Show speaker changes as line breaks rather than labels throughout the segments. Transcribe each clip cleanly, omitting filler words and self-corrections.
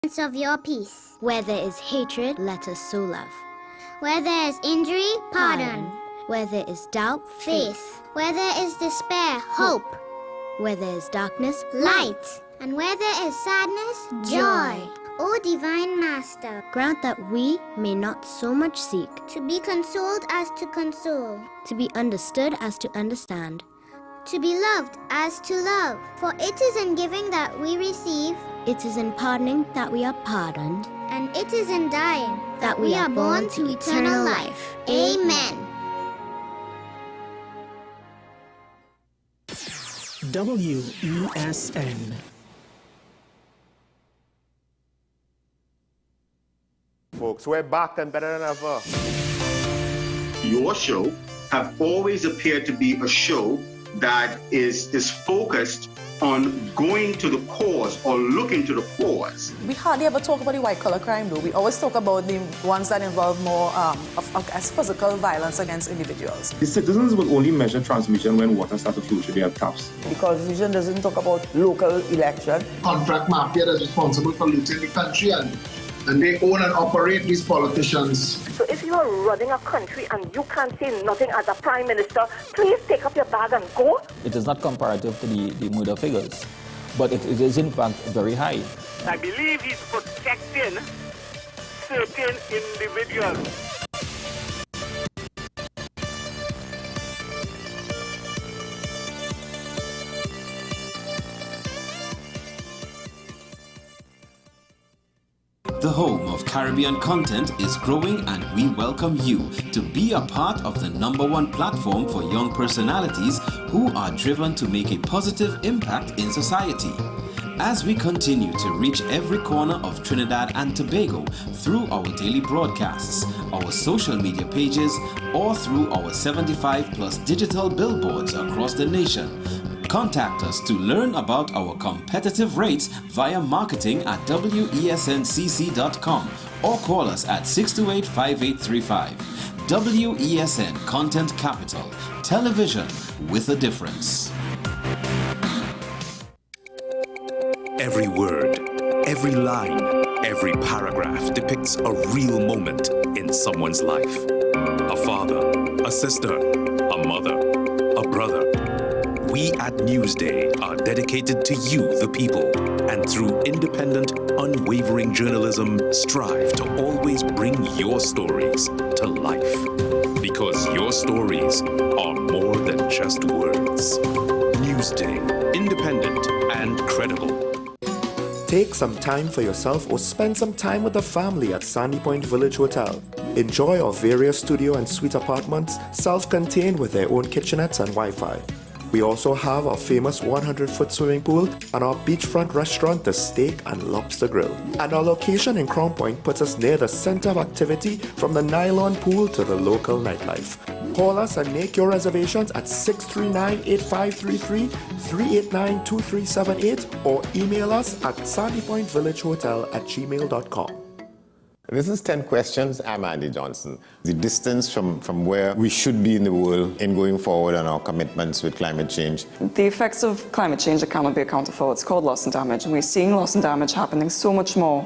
of your peace.
Where there is hatred, let us sow love.
Where there is injury, pardon.
Where there is doubt,
Faith. Where there is despair, hope.
Where there is darkness,
Light. And where there is sadness, joy. O Divine Master,
grant that we may not so much seek
to be consoled as to console,
to be understood as to understand,
to be loved as to love. For it is in giving that we receive,
it is in pardoning that we are pardoned,
and it is in dying
that we are born to eternal life.
Amen.
WESN.
Folks, we're back and better than ever.
Your show have always appeared to be a show that is focused on going to the cause or looking to the cause.
We hardly ever talk about the white-collar crime, though. We always talk about the ones that involve more as physical violence against individuals.
The citizens will only measure transmission when water starts to flow through their taps.
The Constitution doesn't talk about local election.
Contract mafia that's responsible for looting the country, and they own and operate these politicians.
So if you are running a country and you can't say nothing as a prime minister, please take up your bag and go.
It is not comparative to the murder figures, but it is in fact very high.
I believe he's protecting certain individuals.
The home of Caribbean content is growing, and we welcome you to be a part of the #1 platform for young personalities who are driven to make a positive impact in society. As we continue to reach every corner of Trinidad and Tobago through our daily broadcasts, our social media pages, or through our 75+ digital billboards across the nation, contact us to learn about our competitive rates via marketing at wesncc.com or call us at 628-5835. WESN Content Capital, television with a difference.
Every word, every line, every paragraph depicts a real moment in someone's life. A father, a sister, a mother, a brother. We at Newsday are dedicated to you, the people, and through independent, unwavering journalism, strive to always bring your stories to life. Because your stories are more than just words. Newsday, independent and credible.
Take some time for yourself or spend some time with the family at Sandy Point Village Hotel. Enjoy our various studio and suite apartments, self-contained with their own kitchenettes and Wi-Fi. We also have our famous 100-foot swimming pool and our beachfront restaurant, the Steak and Lobster Grill. And our location in Crown Point puts us near the center of activity, from the nylon pool to the local nightlife. Call us and make your reservations at 639-8533, 389-2378, or email us at sandypointvillagehotel@gmail.com.
This is 10 Questions. I'm Andy Johnson. The distance from where we should be in the world in going forward on our commitments with climate change.
The effects of climate change that cannot be accounted for. It's called loss and damage, and we're seeing loss and damage happening so much more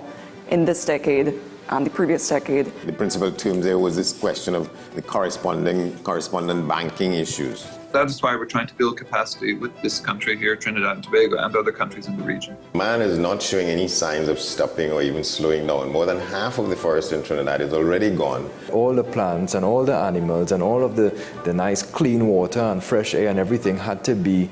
in this decade and the previous decade.
The principal term there was this question of the correspondent banking issues.
That is why we're trying to build capacity with this country here, Trinidad and Tobago, and other countries in the region. Man is not showing any signs of stopping or even slowing down. More than half of the forest in Trinidad is already gone.
All the plants and all the animals and all of the nice clean water and fresh air and everything had to be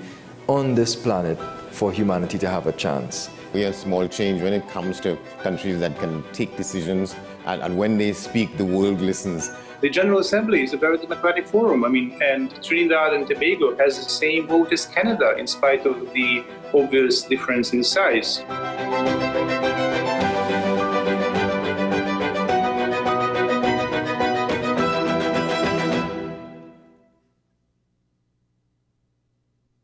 on this planet for humanity to have a chance.
We have small change when it comes to countries that can take decisions, and when they speak, the world listens.
The General Assembly is a very democratic forum. And Trinidad and Tobago has the same vote as Canada, in spite of the obvious difference in size.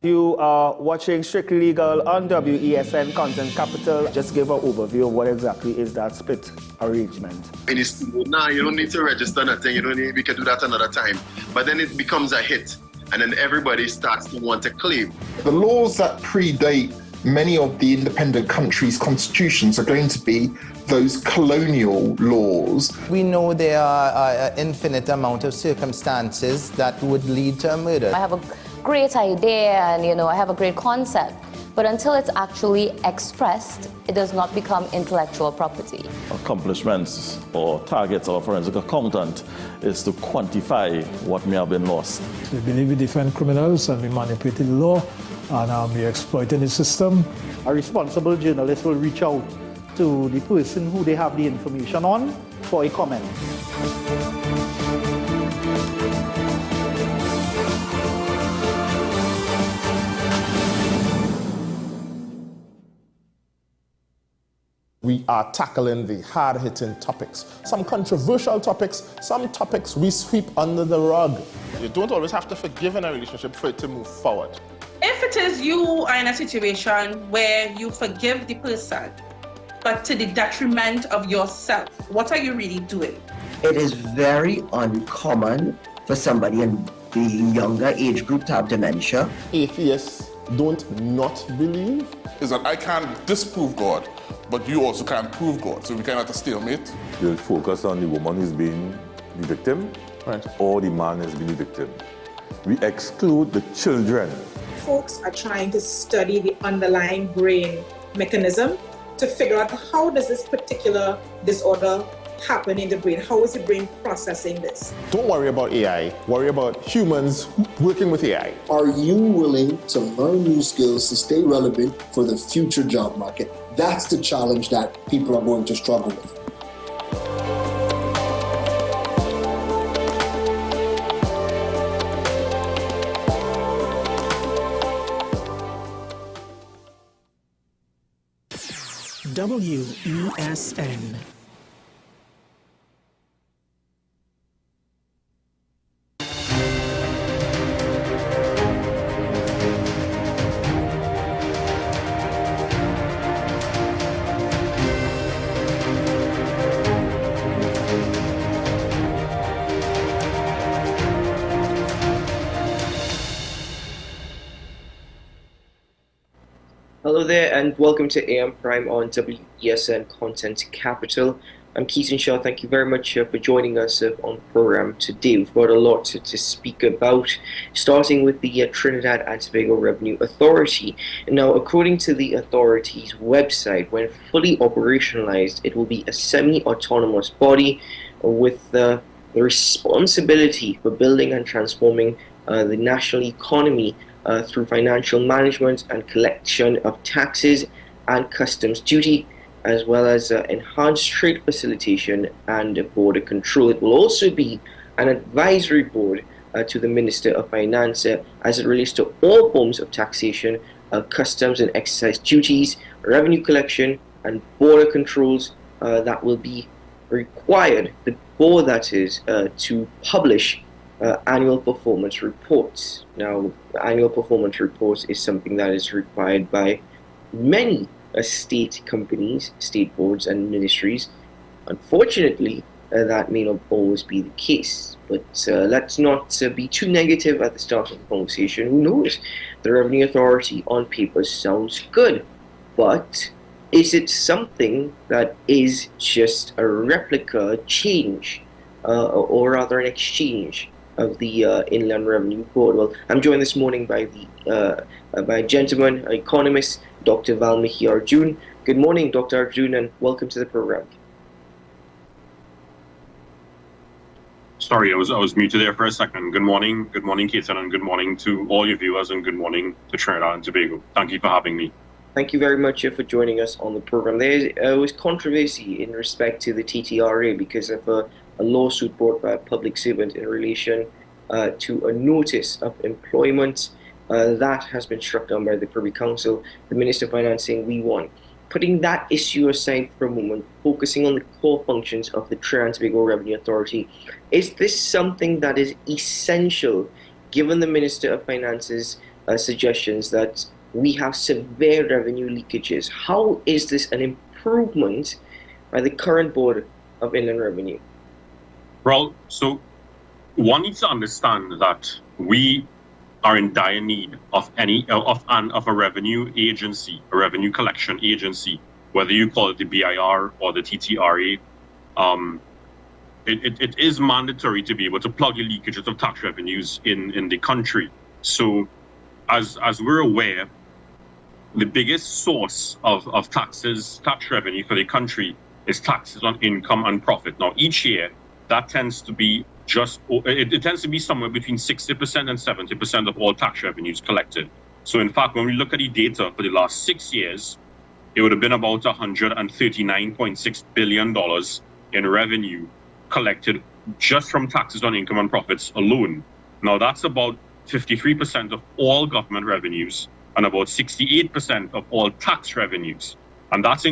You are watching Strictly Legal on WESN Content Capital. Just give an overview of what exactly is that split arrangement.
And it's, nah, you don't need to register nothing. You don't need, we can do that another time. But then it becomes a hit, and then everybody starts to want to claim.
The laws that predate
many of the independent countries' constitutions are going to be those colonial laws.
We know there are an infinite amount of circumstances that would lead to a murder.
I have a great idea and, I have a great concept. But until it's actually expressed, it does not become intellectual property.
Accomplishments or targets of a forensic accountant is to quantify what may have been lost.
They believe we defend criminals and we manipulated the law and we exploited the system.
A responsible journalist will reach out to the person who they have the information on for a comment.
We are tackling the hard-hitting topics, some controversial topics, some topics we sweep under the rug. You don't always have to forgive in a relationship for it to move forward.
If it is you are in a situation where you forgive the person, but to the detriment of yourself, what are you really doing?
It is very uncommon for somebody in the younger age group to have dementia.
Atheists don't not believe.
Is that I can't disprove God, but you also can't prove God, so we kind of have to stalemate.
You'll focus on the woman who's being the victim, right, or the man who's being the victim. We exclude the children.
Folks are trying to study the underlying brain mechanism to figure out how does this particular disorder happen in the brain? How is the brain processing this?
Don't worry about AI, worry about humans working with AI.
Are you willing to learn new skills to stay relevant for the future job market? That's the challenge that people are going to struggle with.
WESN.
Hello there and welcome to AM Prime on WESN Content Capital. I'm Keaton Shaw. Thank you very much for joining us on the program today. We've got a lot to speak about, starting with the Trinidad and Tobago Revenue Authority. Now, according to the authority's website, when fully operationalized, it will be a semi-autonomous body with the responsibility for building and transforming the national economy through financial management and collection of taxes and customs duty, as well as enhanced trade facilitation and border control. It will also be an advisory board to the Minister of Finance as it relates to all forms of taxation, customs and excise duties, revenue collection and border controls that will be required, the board that is, to publish annual performance reports. Now, annual performance reports is something that is required by many state companies, state boards and ministries. Unfortunately, that may not always be the case. But let's not be too negative at the start of the conversation. Who knows? The Revenue Authority on paper sounds good, but is it something that is just a replica change, or rather an exchange of the Inland Revenue Board? Well, I'm joined this morning by a gentleman, an economist, Dr. Valmiki Arjun. Good morning, Dr. Arjun, and welcome to the program.
Sorry, I was muted there for a second. Good morning, Keaton, and good morning to all your viewers, and good morning to Trinidad and Tobago. Thank you for having me.
Thank you very much for joining us on the program. There was controversy in respect to the TTRA because of a lawsuit brought by a public servant in relation to a notice of employment that has been struck down by the Privy Council. The Minister of Finance saying we won. Putting that issue aside for a moment, focusing on the core functions of the Trinidad and Tobago Revenue Authority, is this something that is essential given the Minister of Finance's suggestions that we have severe revenue leakages? How is this an improvement by the current Board of Inland Revenue?
Well, so one needs to understand that we are in dire need of a revenue agency, a revenue collection agency, whether you call it the BIR or the TTRA. It is mandatory to be able to plug the leakages of tax revenues in the country. So as we're aware, the biggest source of tax revenue for the country is taxes on income and profit. Now, each year, that tends to be it tends to be somewhere between 60% and 70% of all tax revenues collected. So in fact, when we look at the data for the last 6 years, it would have been about $139.6 billion in revenue collected just from taxes on income and profits alone. Now, that's about 53% of all government revenues and about 68% of all tax revenues. And that's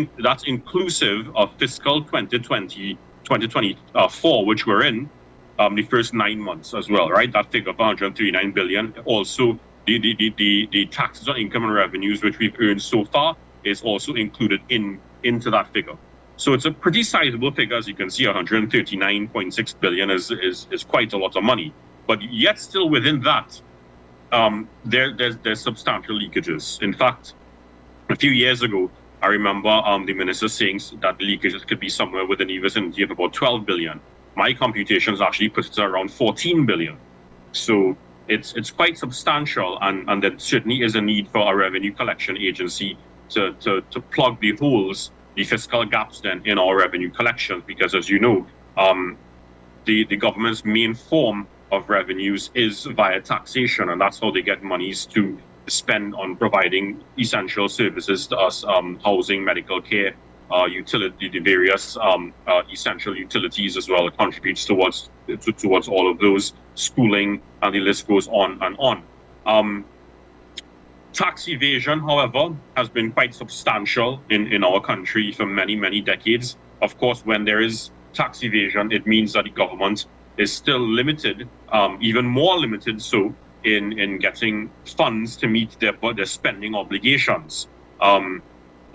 inclusive of fiscal 2024, which we're in, the first 9 months as well, right? That figure of 139 billion. Also, the taxes on income and revenues which we've earned so far is also included into that figure. So it's a pretty sizable figure, as you can see. 139.6 billion is quite a lot of money. But yet still within that, there's substantial leakages. In fact, a few years ago, I remember the minister saying that the leakages could be somewhere within the vicinity of about 12 billion. My computations actually put it around 14 billion. So it's quite substantial, and there certainly is a need for a revenue collection agency to plug the holes, the fiscal gaps then in our revenue collections, because as you know, the government's main form of revenues is via taxation, and that's how they get monies to spend on providing essential services to us, housing, medical care, utility, the various essential utilities as well. It contributes towards all of those, schooling, and the list goes on and on. Tax evasion, however, has been quite substantial in our country for many, many decades. Of course, when there is tax evasion, it means that the government is still limited, even more limited so, in getting funds to meet their spending obligations.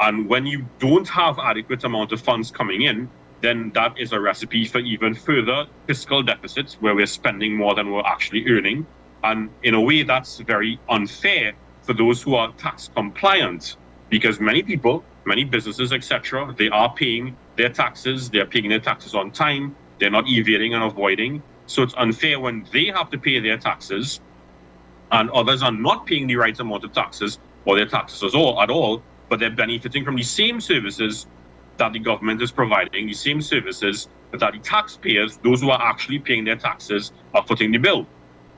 And when you don't have adequate amount of funds coming in, then that is a recipe for even further fiscal deficits where we're spending more than we're actually earning. And in a way, that's very unfair for those who are tax compliant, because many people, many businesses, etc., they are paying their taxes, they're paying their taxes on time, they're not evading and avoiding. So it's unfair when they have to pay their taxes and others are not paying the right amount of taxes or their taxes at all, but they're benefiting from the same services that the government is providing, the same services that the taxpayers, those who are actually paying their taxes, are footing the bill.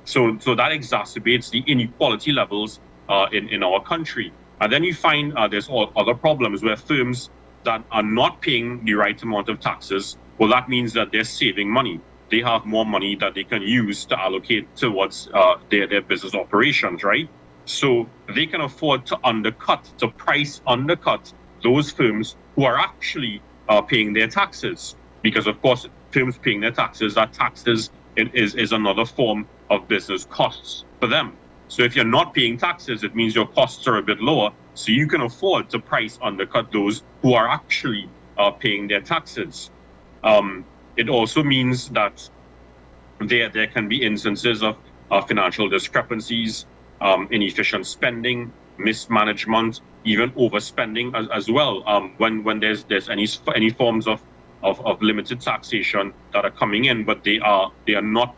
So that exacerbates the inequality levels in our country. And then you find there's other problems where firms that are not paying the right amount of taxes, well, that means that they're saving money. They have more money that they can use to allocate towards their business operations, right? So they can afford to price undercut those firms who are actually paying their taxes. Because, of course, firms paying their taxes, that taxes is another form of business costs for them. So if you're not paying taxes, it means your costs are a bit lower. So you can afford to price undercut those who are actually paying their taxes. It also means that there can be instances of financial discrepancies, inefficient spending, mismanagement, even overspending as well. When there's any forms of limited taxation that are coming in, but they are not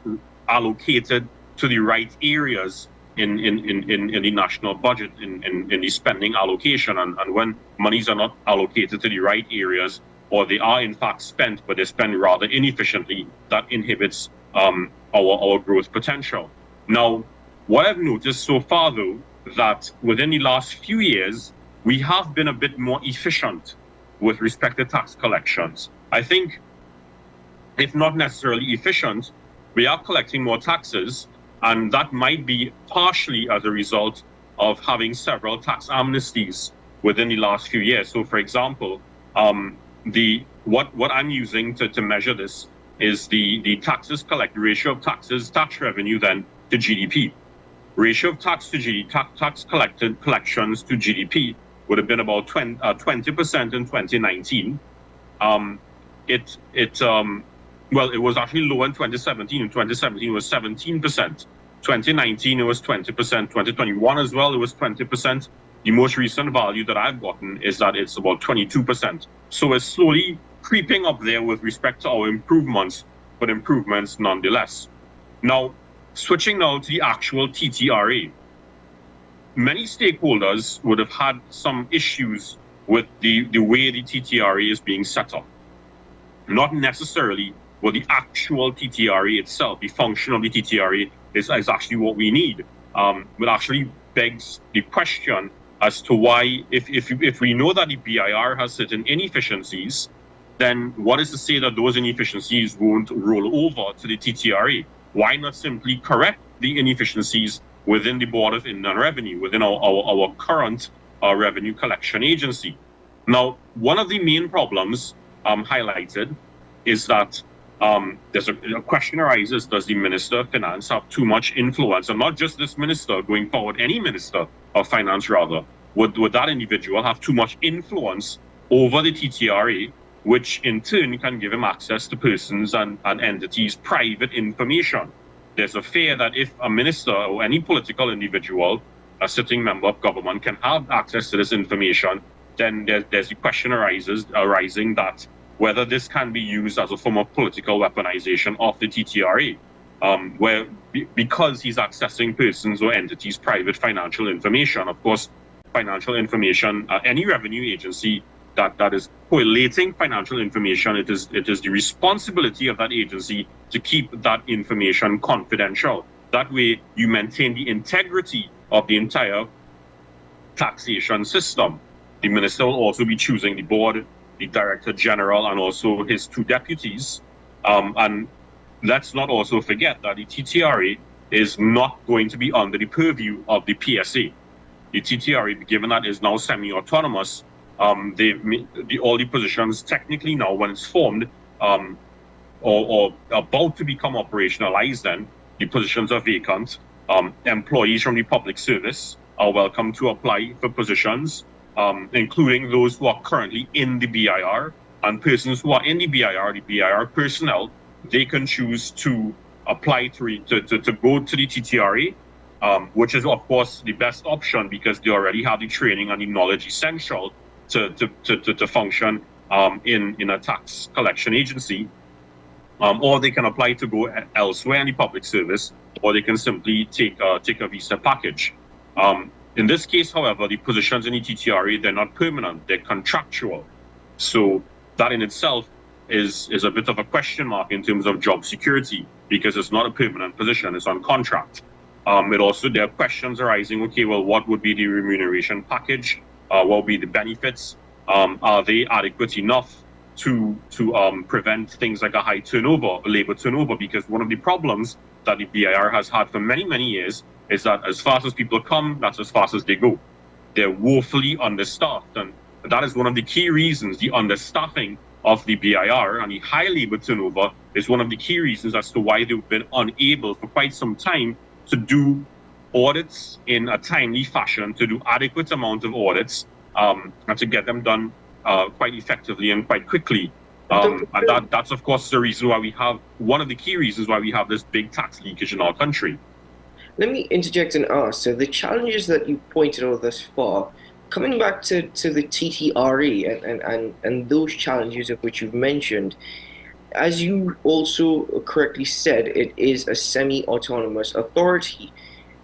allocated to the right areas in the national budget, in the spending allocation, and when monies are not allocated to the right areas, or they are in fact spent, but they're spent rather inefficiently, that inhibits our growth potential. Now, what I've noticed so far, though, that within the last few years, we have been a bit more efficient with respect to tax collections. I think, if not necessarily efficient, we are collecting more taxes, and that might be partially as a result of having several tax amnesties within the last few years. So, for example, what I'm using to measure this is the taxes collected, ratio of tax revenue then to GDP. Ratio of tax collections to GDP would have been about 20% in 2019. It was actually lower in 2017. In 2017, it was 17%. 2019, it was 20%. 2021 as well, it was 20%. The most recent value that I've gotten is that it's about 22%. So it's slowly creeping up there with respect to our improvements, but improvements nonetheless. Now, switching now to the actual TTRA. Many stakeholders would have had some issues with the way the TTRA is being set up. Not necessarily with the actual TTRA itself. The function of the TTRA is actually what we need. It actually begs the question as to why, if we know that the BIR has certain inefficiencies, then what is to say that those inefficiencies won't roll over to the TTRA? Why not simply correct the inefficiencies within the Board of Inland Revenue, within our current revenue collection agency? Now, one of the main problems highlighted is that there's a question arises, does the Minister of Finance have too much influence? And not just this minister, going forward, any Minister of Finance rather, would that individual have too much influence over the TTRA, which in turn can give him access to persons and entities' private information? There's a fear that if a minister or any political individual, a sitting member of government, can have access to this information, then there's the question arising that whether this can be used as a form of political weaponization of the TTRA, because he's accessing persons or entities' private financial information. Of course, financial information, any revenue agency that is collating financial information, it is the responsibility of that agency to keep that information confidential. That way, you maintain the integrity of the entire taxation system. The minister will also be choosing the board, the Director General, and also his two deputies. And let's not also forget that the TTRA is not going to be under the purview of the PSA. The TTRA, given that is now semi-autonomous, all the positions technically now, when it's formed or about to become operationalized, then the positions are vacant. Employees from the public service are welcome to apply for positions, including those who are currently in the BIR, and persons who are in the BIR personnel, they can choose to apply to go to the TTRA, which is of course the best option because they already have the training and the knowledge essential to function in a tax collection agency, or they can apply to go elsewhere in the public service, or they can simply take a visa package. In this case, however, the positions in the TTRA, they're not permanent, they're contractual. So that in itself is a bit of a question mark in terms of job security, because it's not a permanent position, it's on contract. There are questions arising, okay, well, what would be the remuneration package? What would be the benefits? Are they adequate enough to prevent things like a high turnover, labor turnover? Because one of the problems that the BIR has had for many, many years is that as fast as people come, that's as fast as they go. They're woefully understaffed, and that is one of the key reasons. The understaffing of the BIR and the high labor turnover is one of the key reasons as to why they've been unable for quite some time to do audits in a timely fashion, to do adequate amount of audits, and to get them done quite effectively and quite quickly. And that's of course the reason why we have, one of the key reasons why we have this big tax leakage in our country.
Let me interject and ask, so the challenges that you pointed out thus far, coming back to the TTRA and those challenges of which you've mentioned, as you also correctly said, it is a semi-autonomous authority.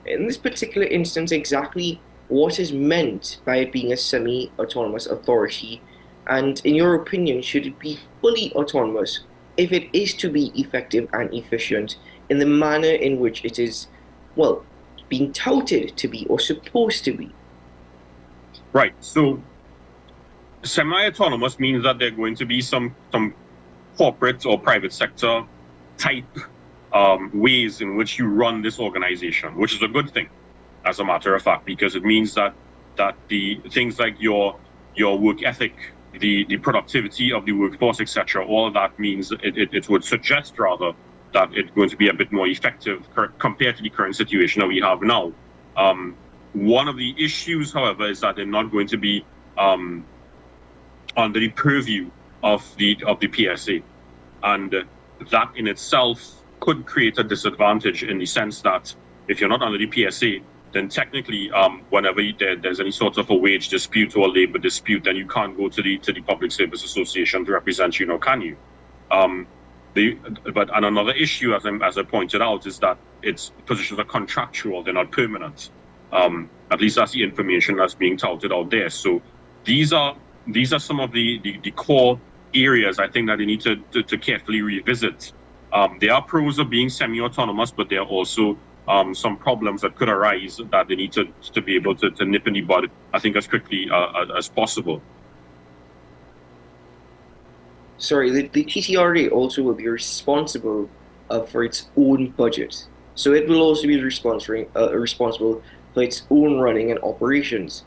In this particular instance, exactly what is meant by it being a semi-autonomous authority? And in your opinion, should it be fully autonomous if it is to be effective and efficient in the manner in which it is, well, being touted to be or supposed to be?
Right. So semi-autonomous means that there are going to be some corporate or private sector type ways in which you run this organization, which is a good thing, as a matter of fact, because it means that the things like your work ethic, the productivity of the workforce, etc., all of that means it would suggest rather that it's going to be a bit more effective compared to the current situation that we have now. One of the issues, however, is that they're not going to be under the purview of the PSA, and that in itself could create a disadvantage in the sense that if you're not under the PSA, then technically, whenever there's any sort of a wage dispute or labor dispute, then you can't go to the Public Service Association to represent you, nor can you. But another issue, as I pointed out, is that its positions are contractual; they're not permanent. At least that's the information that's being touted out there. So these are some of the core areas I think that they need to carefully revisit. There are pros of being semi-autonomous, but there are also some problems that could arise that they need to be able to nip in the bud, I think, as quickly as possible.
Sorry, the TTRA also will be responsible for its own budget. So it will also be responsible for its own running and operations.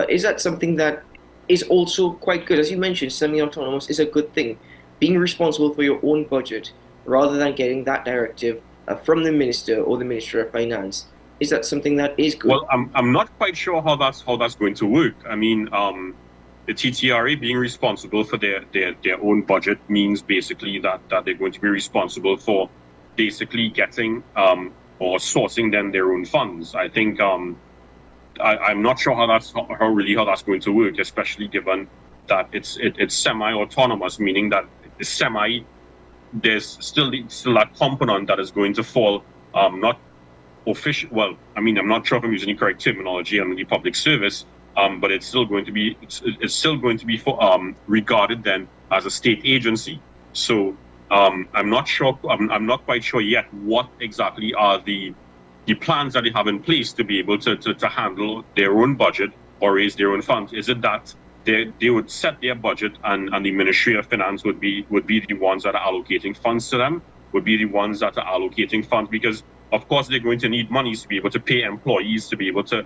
Is that something that is also quite good? As you mentioned, semi-autonomous is a good thing. Being responsible for your own budget rather than getting that directive from the minister or the Minister of Finance, is that something that is good?
Well, I'm not quite sure how that's going to work. I mean, the TTRA being responsible for their own budget means basically that they're going to be responsible for basically getting or sourcing them their own funds. I think I'm not sure how that's going to work, especially given that it's semi-autonomous, meaning that there's still that component that is going to fall not official. Well, I mean, I'm not sure if I'm using the correct terminology under the public service, but it's still going to be regarded then as a state agency. So I'm not sure. I'm not quite sure yet what exactly are the plans that they have in place to be able to handle their own budget or raise their own funds. Is it that they would set their budget and the Ministry of Finance would be the ones that are allocating funds to them, would be the ones that are allocating funds, because of course they're going to need monies to be able to pay employees, to be able to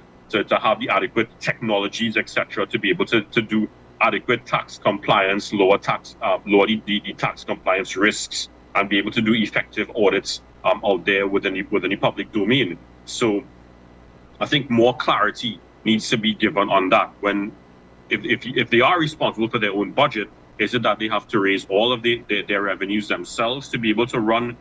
have the adequate technologies, etc., to be able to do adequate tax compliance, lower the tax compliance risks, and be able to do effective audits out there within the public domain. So I think more clarity needs to be given on that. If they are responsible for their own budget, is it that they have to raise all of their revenues themselves to be able to run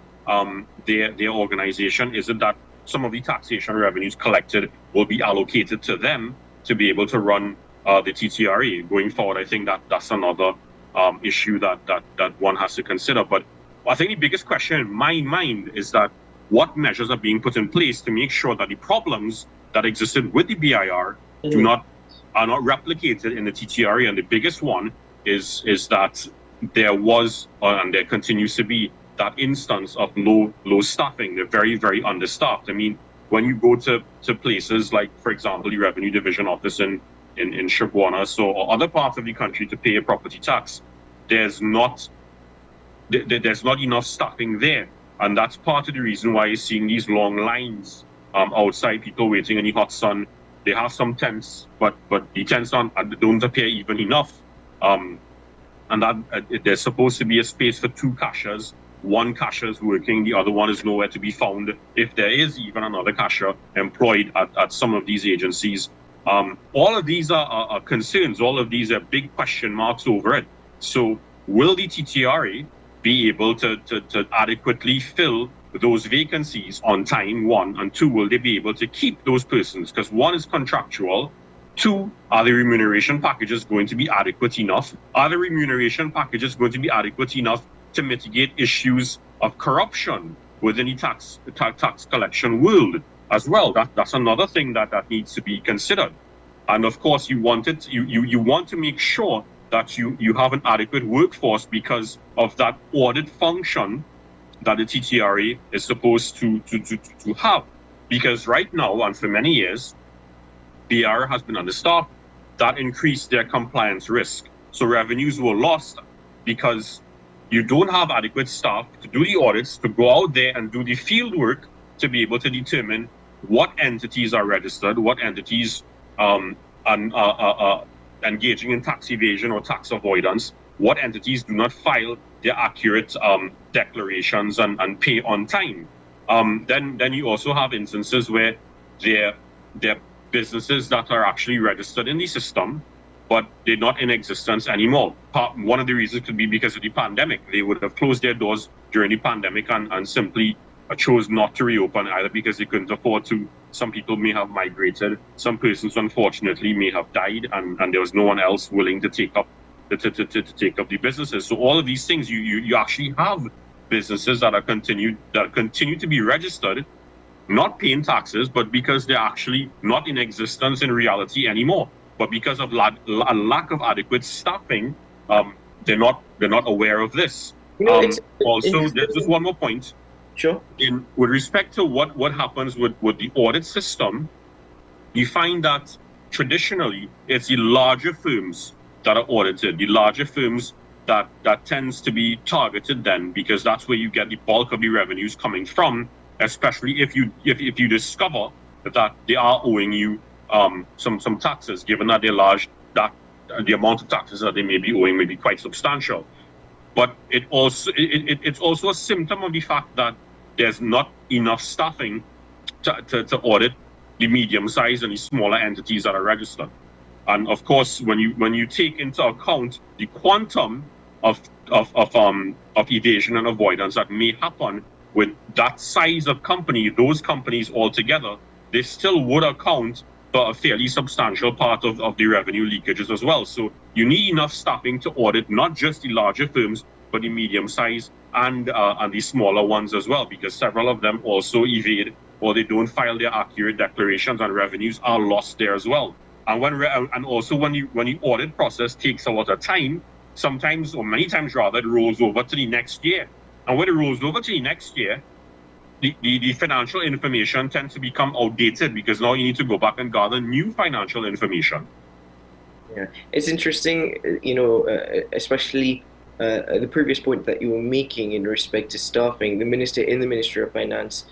their organization? Is it that some of the taxation revenues collected will be allocated to them to be able to run the TTRA going forward? I think that's another issue that one has to consider. But I think the biggest question in my mind is that what measures are being put in place to make sure that the problems that existed with the BIR are not replicated in the TTRA. And the biggest one is that there was and there continues to be that instance of low staffing. They're very, very understaffed. I mean, when you go to places like, for example, the Revenue Division office in Shibwana, or other parts of the country to pay a property tax, there's not enough staffing there. And that's part of the reason why you're seeing these long lines outside, people waiting in the hot sun. They have some tents, but the tents don't appear even enough. And that there's supposed to be a space for two cashiers. One cashier is working, the other one is nowhere to be found, if there is even another cashier employed at some of these agencies. All of these are concerns. All of these are big question marks over it. So will the TTRA be able to adequately fill those vacancies on time, one, and two, will they be able to keep those persons? Because one is contractual. Two, are the remuneration packages going to be adequate enough? Are the remuneration packages going to be adequate enough to mitigate issues of corruption within the tax collection world as well? That's another thing that needs to be considered. And of course, you want to make sure that you have an adequate workforce because of that audit function that the TTRA is supposed to have. Because right now, and for many years, BR has been understaffed. That increased their compliance risk. So revenues were lost because you don't have adequate staff to do the audits, to go out there and do the field work to be able to determine what entities are registered, what entities are engaging in tax evasion or tax avoidance, what entities do not file their accurate declarations and pay on time. Then you also have instances where they're businesses that are actually registered in the system, but they're not in existence anymore. One of the reasons could be because of the pandemic. They would have closed their doors during the pandemic and simply chose not to reopen, either because they couldn't afford to. Some people may have migrated. Some persons, unfortunately, may have died, and there was no one else willing to take up the businesses. So all of these things, you actually have businesses that continue to be registered, not paying taxes, but because they're actually not in existence in reality anymore. But because of a lack of adequate staffing, they're not aware of this. Also, there's just one more point.
Sure.
With respect to what happens with the audit system, you find that traditionally it's the larger firms that are audited, the larger firms that tends to be targeted then, because that's where you get the bulk of the revenues coming from, especially if you discover that they are owing you some taxes, given that they're large, that the amount of taxes that they may be owing may be quite substantial. But it's also a symptom of the fact that there's not enough staffing to audit the medium-sized and the smaller entities that are registered. And of course, when you take into account the quantum of evasion and avoidance that may happen with that size of company, those companies altogether, they still would account for a fairly substantial part of the revenue leakages as well. So you need enough staffing to audit not just the larger firms, but the medium-sized and the smaller ones as well, because several of them also evade or they don't file their accurate declarations, and revenues are lost there as well. And also when the audit process takes a lot of time, sometimes or many times rather, it rolls over to the next year. And when it rolls over to the next year, the financial information tends to become outdated, because now you need to go back and gather new financial information.
Yeah, it's interesting, especially the previous point that you were making in respect to staffing. The minister in the Ministry of Finance,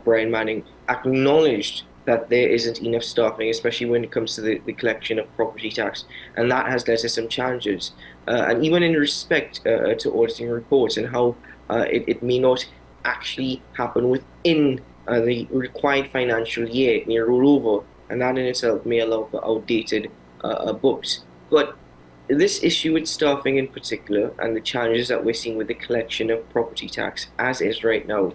Brian Manning, acknowledged that there isn't enough staffing, especially when it comes to the collection of property tax, and that has led to some challenges. And even in respect to auditing reports and how it may not actually happen within the required financial year, it may roll over, and that in itself may allow for outdated books. But this issue with staffing in particular, and the challenges that we're seeing with the collection of property tax as is right now,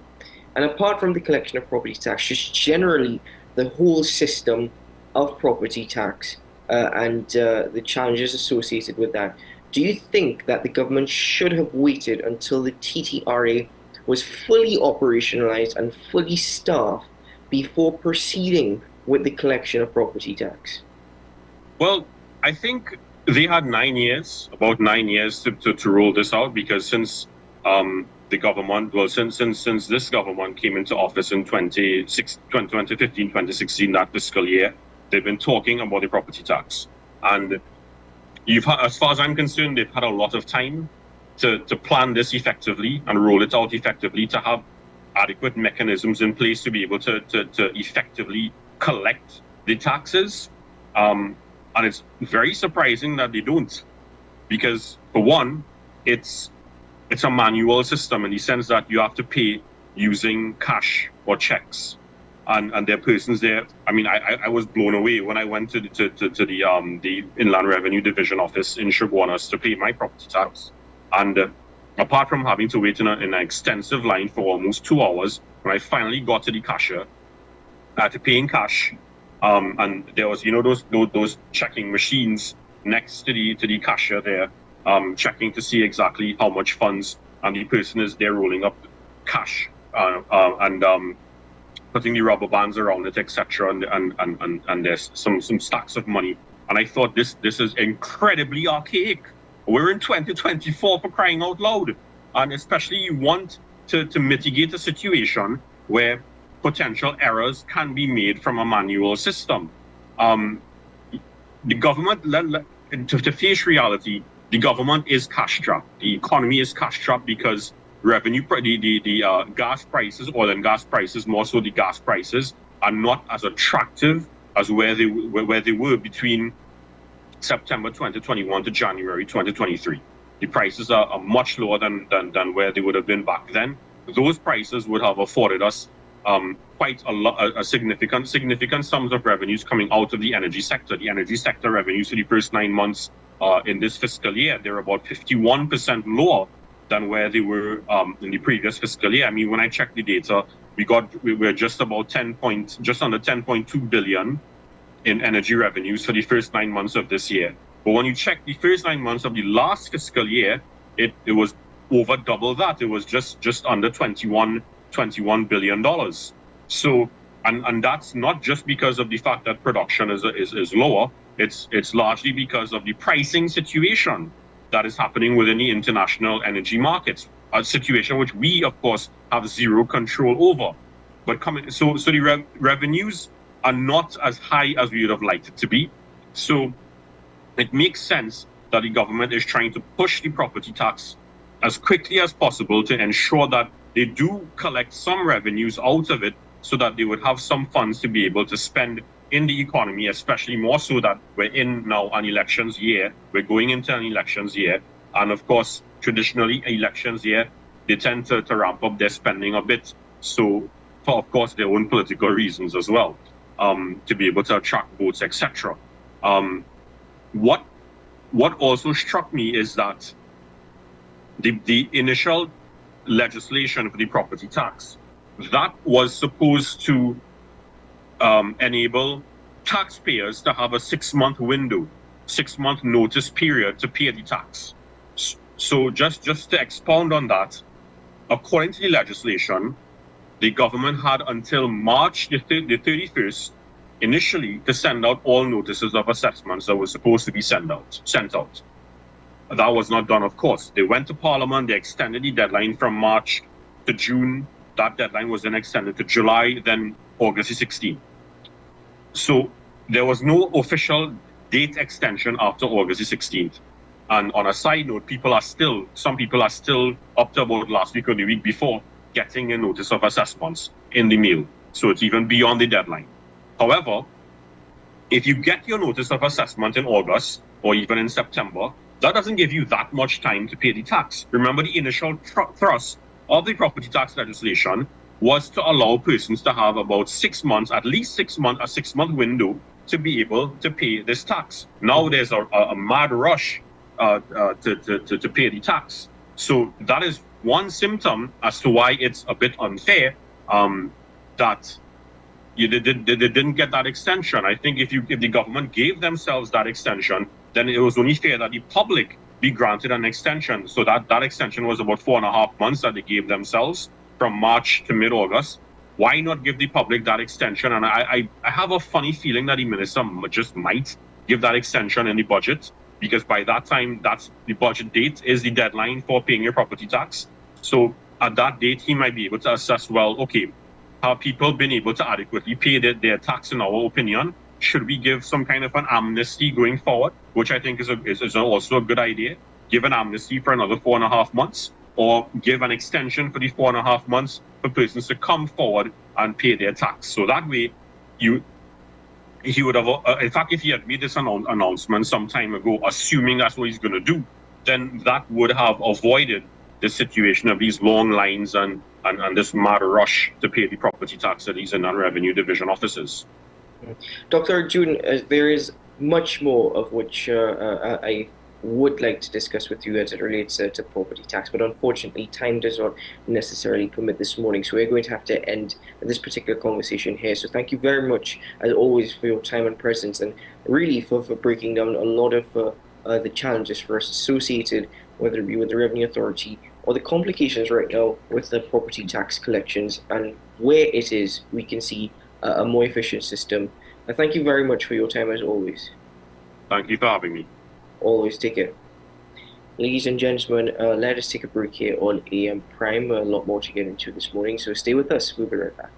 and apart from the collection of property tax, just generally the whole system of property tax and the challenges associated with that, do you think that the government should have waited until the TTRA was fully operationalized and fully staffed before proceeding with the collection of property tax?
Well, I think they had about 9 years to roll this out, because since the government, since this government came into office in 2015, 2016, that fiscal year, they've been talking about the property tax. And as far as I'm concerned, they've had a lot of time to plan this effectively and roll it out effectively, to have adequate mechanisms in place to be able to effectively collect the taxes. And it's very surprising that they don't, because for one, it's a manual system in the sense that you have to pay using cash or checks, and there are persons there. I mean, I was blown away when I went to the Inland Revenue Division office in Chaguanas to pay my property tax, and apart from having to wait in an extensive line for almost 2 hours, when I finally got to the cashier, I had to pay in cash. And there was, those checking machines next to the cashier there, checking to see exactly how much funds, and the person is there rolling up cash and putting the rubber bands around it, etc. And there's some stacks of money. And I thought this is incredibly archaic. We're in 2024, for crying out loud, and especially you want to mitigate a situation where potential errors can be made from a manual system. The government, to face reality, the government is cash strapped. The economy is cash strapped because the gas prices, oil and gas prices, more so the gas prices, are not as attractive as where they were between September 2021 to January 2023. The prices are much lower than where they would have been back then. Those prices would have afforded us quite a significant sums of revenues coming out of the energy sector. The energy sector revenues for the first 9 months in this fiscal year, they're about 51% lower than where they were in the previous fiscal year. I mean, when I checked the data, we're just about just under 10.2 billion in energy revenues for the first 9 months of this year. But when you check the first 9 months of the last fiscal year, it was over double that. It was just under $21 billion. So, and that's not just because of the fact that production is lower. It's largely because of the pricing situation that is happening within the international energy markets, a situation which we, of course, have zero control over. But so the revenues are not as high as we would have liked it to be. So it makes sense that the government is trying to push the property tax as quickly as possible to ensure that they do collect some revenues out of it so that they would have some funds to be able to spend in the economy, especially more so that we're in now an elections year. We're going into an elections year. And of course, traditionally, elections year, they tend to ramp up their spending a bit. So, for, of course, their own political reasons as well, to be able to attract votes, etc. What also struck me is that the initial legislation for the property tax, that was supposed to enable taxpayers to have a 6-month window, 6-month notice period to pay the tax. So just to expound on that, according to the legislation, the government had until March the 31st initially to send out all notices of assessments that were supposed to be sent out. That was not done, of course. They went to Parliament, they extended the deadline from March to June. That deadline was then extended to July, then August 16. So there was no official date extension after August 16th. And on a side note, some people are still up to about last week or the week before getting a notice of assessments in the mail. So it's even beyond the deadline. However, if you get your notice of assessment in August or even in September, that doesn't give you that much time to pay the tax. Remember, the initial thrust of the property tax legislation was to allow persons to have about 6 months, at least 6 months, a 6-month window to be able to pay this tax. Now there's a mad rush to pay the tax. So that is one symptom as to why it's a bit unfair that they didn't get that extension. I think if the government gave themselves that extension, then it was only fair that the public be granted an extension. So that extension was about 4.5 months that they gave themselves from March to mid-August. Why not give the public that extension? And I have a funny feeling that the minister just might give that extension in the budget, because by that time, that's the budget date is the deadline for paying your property tax. So at that date, he might be able to assess, well, okay, have people been able to adequately pay their tax in our opinion? Should we give some kind of an amnesty going forward, which I think is also a good idea? Give an amnesty for another 4.5 months, or give an extension for the 4.5 months for persons to come forward and pay their tax. So that way, he would have, in fact, if he had made this announcement some time ago, assuming that's what he's going to do, then that would have avoided the situation of these long lines and this mad rush to pay the property tax that these non-revenue division offices.
Dr. June, there is much more of which I would like to discuss with you as it relates to property tax, but unfortunately time does not necessarily permit this morning, so we're going to have to end this particular conversation here. So thank you very much, as always, for your time and presence, and really for breaking down a lot of the challenges for us associated, whether it be with the Revenue Authority or the complications right now with the property tax collections, and where it is we can see a more efficient system. Thank you very much for your time, as always.
Thank you for having me.
Always take care. Ladies and gentlemen, let us take a break here on AM Prime. A lot more to get into this morning, so stay with us. We'll be right back.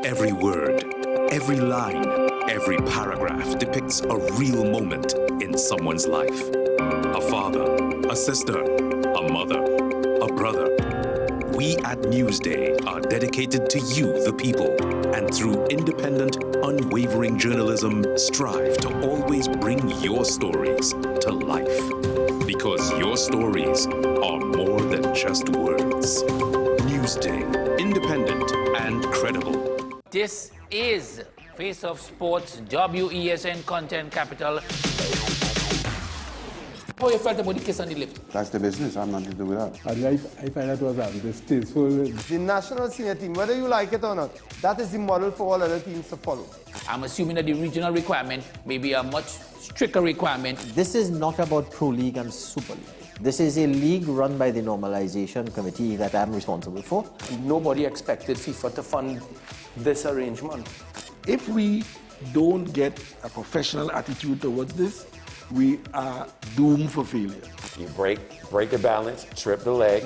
Every word, every line, every paragraph depicts a real moment in someone's life. A father, a sister, a mother, a brother. We at Newsday are dedicated to you, the people, and through independent, unwavering journalism, strive to always bring your stories to life. Because your stories are more than just words. Newsday, independent and credible.
This is Face of Sports, WESN Content Capital. How you felt about the kiss on the lip?
That's the business. I'm not to do with that.
I find that was distasteful.
The national senior team, whether you like it or not, that is the model for all other teams to follow.
I'm assuming that the regional requirement may be a much stricter requirement.
This is not about Pro League and Super League. This is a league run by the Normalization Committee that I'm responsible for.
Nobody expected FIFA to fund this arrangement.
If we don't get a professional attitude towards this, we are doomed for failure.
You break the balance, trip the leg,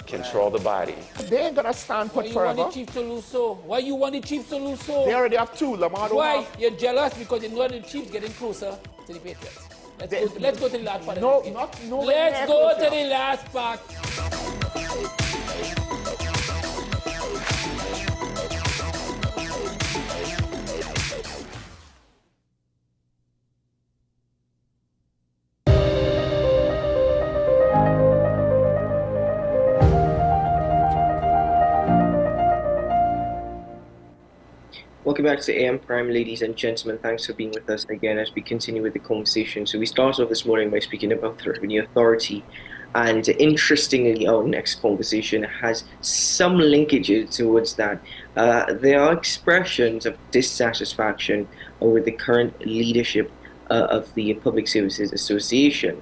control the body.
They ain't gonna stand put forever.
Why you want the Chiefs to lose so? Why you want the Chiefs to lose so?
They already have two. Lamar don't
Why?
have.
You're jealous because you know the Chiefs getting closer to the Patriots. Let's go to the last part.
No,
Let's go to the last part.
Welcome back to AM Prime, ladies and gentlemen. Thanks for being with us again as we continue with the conversation. So we started off this morning by speaking about the Revenue Authority, and interestingly, our next conversation has some linkages towards that. There are expressions of dissatisfaction with the current leadership of the Public Services Association.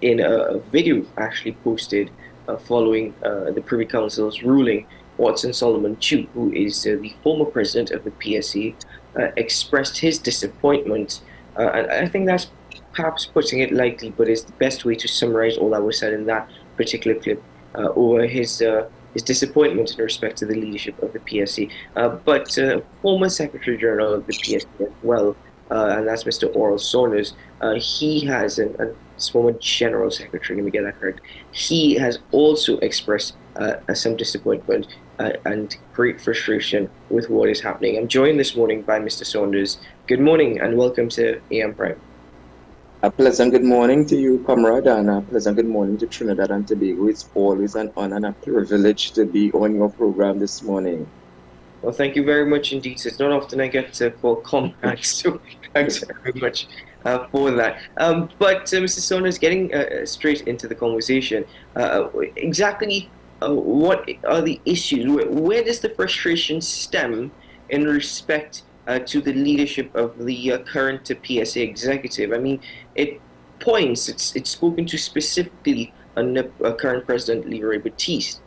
In a video actually posted following the Privy Council's ruling, Watson Solomon Chu, who is the former president of the PSA, expressed his disappointment. And I think that's perhaps putting it lightly, but it's the best way to summarize all that was said in that particular clip over his disappointment in respect to the leadership of the PSA. But former Secretary General of the PSA as well, and that's Mr. Oral Saunders, he has, and former General Secretary, let me get that correct, he has also expressed some disappointment and great frustration with what is happening. I'm joined this morning by Mr. Saunders. Good morning and welcome to AM Prime.
A pleasant good morning to you, comrade, and a pleasant good morning to Trinidad and Tobago. It's always an honor and a privilege to be on your program this morning.
Well, thank you very much indeed. It's not often I get to call comrades, so thanks very much for that. But Mr. Saunders, getting straight into the conversation, exactly what are the issues? Where does the frustration stem in respect to the leadership of the current PSA executive? I mean, it's spoken to specifically on current President Leroy Batiste.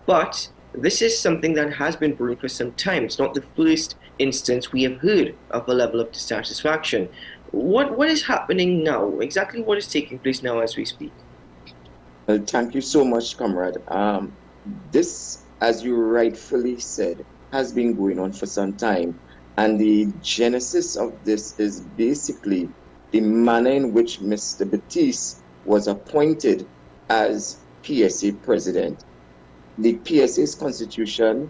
But this is something that has been brewing for some time. It's not the first instance we have heard of a level of dissatisfaction. What is happening now? Exactly what is taking place now as we speak?
Well, thank you so much, comrade. This, as you rightfully said, has been going on for some time. And the genesis of this is basically the manner in which Mr. Batiste was appointed as PSA president. The PSA's constitution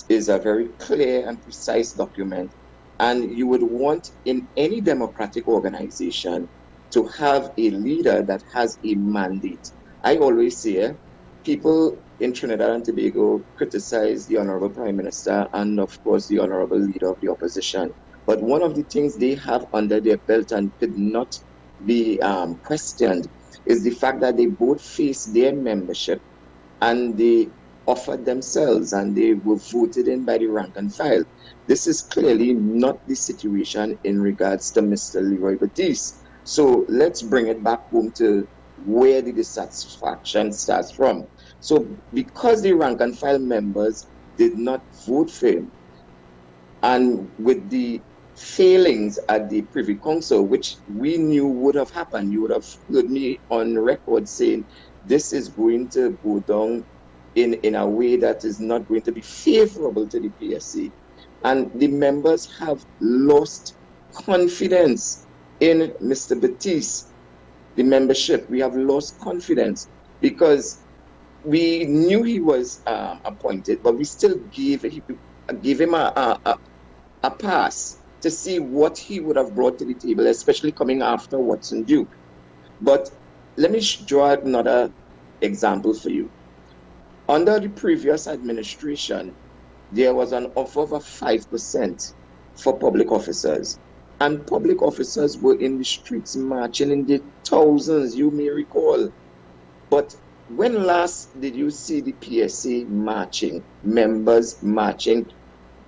is a very clear and precise document, and you would want in any democratic organization to have a leader that has a mandate. I always say, people in Trinidad and Tobago criticize the Honorable Prime Minister and, of course, the Honorable Leader of the Opposition. But one of the things they have under their belt and could not be questioned is the fact that they both face their membership and they offered themselves and they were voted in by the rank and file. This is clearly not the situation in regards to Mr. Leroy Batiste. So let's bring it back home to where the dissatisfaction starts from. So because the rank and file members did not vote for him, and with the failings at the Privy Council, which we knew would have happened, you would have heard me on record saying this is going to go down in a way that is not going to be favorable to the PSA. And the members have lost confidence in Mr. Batiste. The membership, we have lost confidence because we knew he was appointed, but we still gave him a pass to see what he would have brought to the table, especially coming after Watson Duke. But let me draw another example for you. Under the previous administration, there was an offer of 5% for public officers. And public officers were in the streets marching in the thousands, you may recall. But when last did you see the PSA marching, members marching,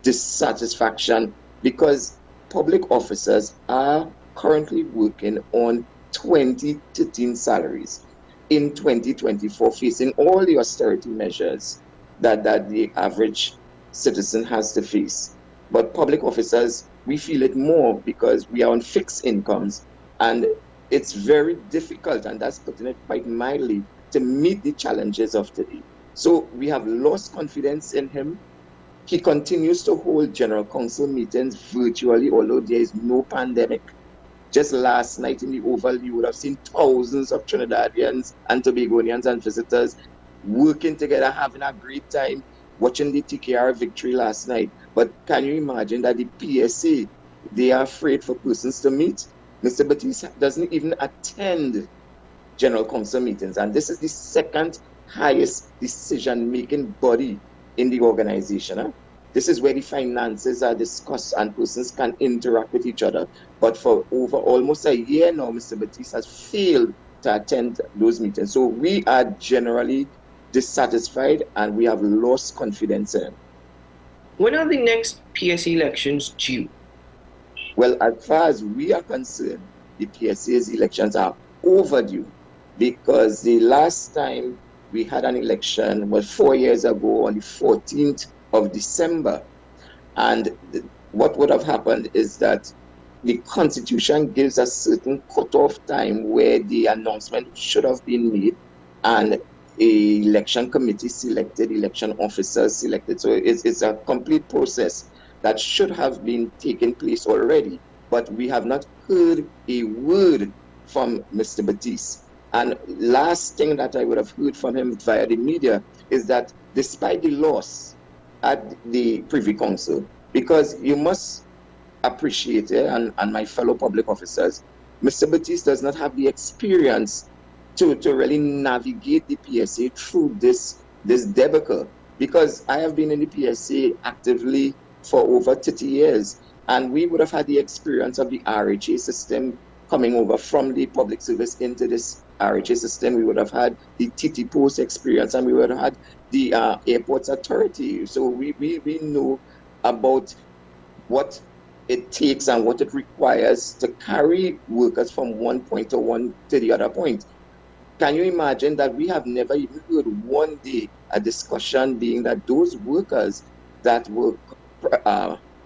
dissatisfaction? Because public officers are currently working on 2013 salaries in 2024, facing all the austerity measures that the average citizen has to face. But public officers, we feel it more because we are on fixed incomes, and it's very difficult, and that's putting it quite mildly, to meet the challenges of today. So we have lost confidence in him. He continues to hold general council meetings virtually, although there is no pandemic. Just last night in the Oval, you would have seen thousands of Trinidadians and Tobagonians and visitors working together, having a great time, watching the TKR victory last night. But can you imagine that the PSA, they are afraid for persons to meet? Mr. Batiste doesn't even attend general council meetings, and this is the second highest decision-making body in the organization. Huh? This is where the finances are discussed and persons can interact with each other. But for over almost a year now, Mr. Batiste has failed to attend those meetings. So we are generally dissatisfied and we have lost confidence in him.
When are the next PSA elections due?
Well, as far as we are concerned, the PSA's elections are overdue, because the last time we had an election was 4 years ago on the 14th of December. And what would have happened is that the Constitution gives a certain cutoff time where the announcement should have been made, and a election committee selected, election officers selected. So it's a complete process that should have been taking place already, but we have not heard a word from Mr. Batiste. And last thing that I would have heard from him via the media is that despite the loss at the Privy Council, because you must appreciate it, and my fellow public officers, Mr. Batiste does not have the experience to really navigate the PSA through this debacle, because I have been in the PSA actively for over 30 years, and we would have had the experience of the RHA system coming over from the public service into this RHA system. We would have had the TT Post experience, and we would have had the Airports Authority. So we know about what it takes and what it requires to carry workers from one point to the other point. Can you imagine that we have never even heard one day a discussion being that those workers that were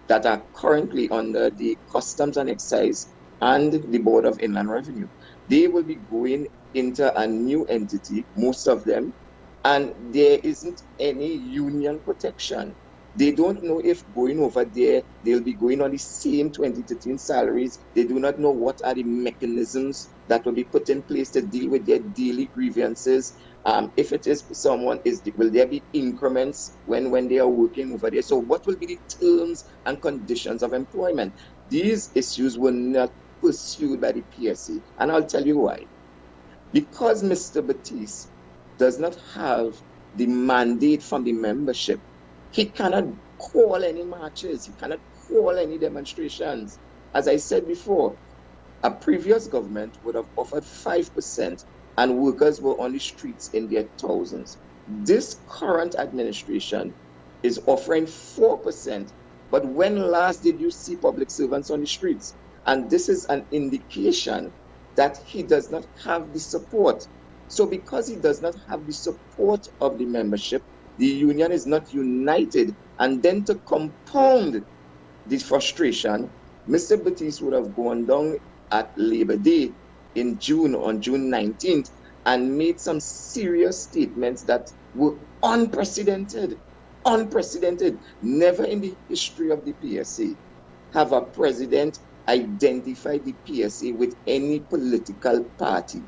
that are currently under the Customs and Excise and the Board of Inland Revenue, they will be going into a new entity, most of them, and there isn't any union protection. They don't know if going over there, they'll be going on the same 2013 salaries. They do not know what are the mechanisms that will be put in place to deal with their daily grievances. If it is someone, will there be increments when they are working over there? So what will be the terms and conditions of employment? These issues were not pursued by the PSA, and I'll tell you why. Because Mr. Batiste does not have the mandate from the membership, he cannot call any marches, he cannot call any demonstrations. As I said before, a previous government would have offered 5% and workers were on the streets in their thousands. This current administration is offering 4%, but when last did you see public servants on the streets? And this is an indication that he does not have the support. So because he does not have the support of the membership, the union is not united. And then to compound this frustration, Mr. Batiste would have gone down at Labor Day in June, on June 19th, and made some serious statements that were unprecedented. unprecedented. Never in the history of the PSA have a president identified the PSA with any political party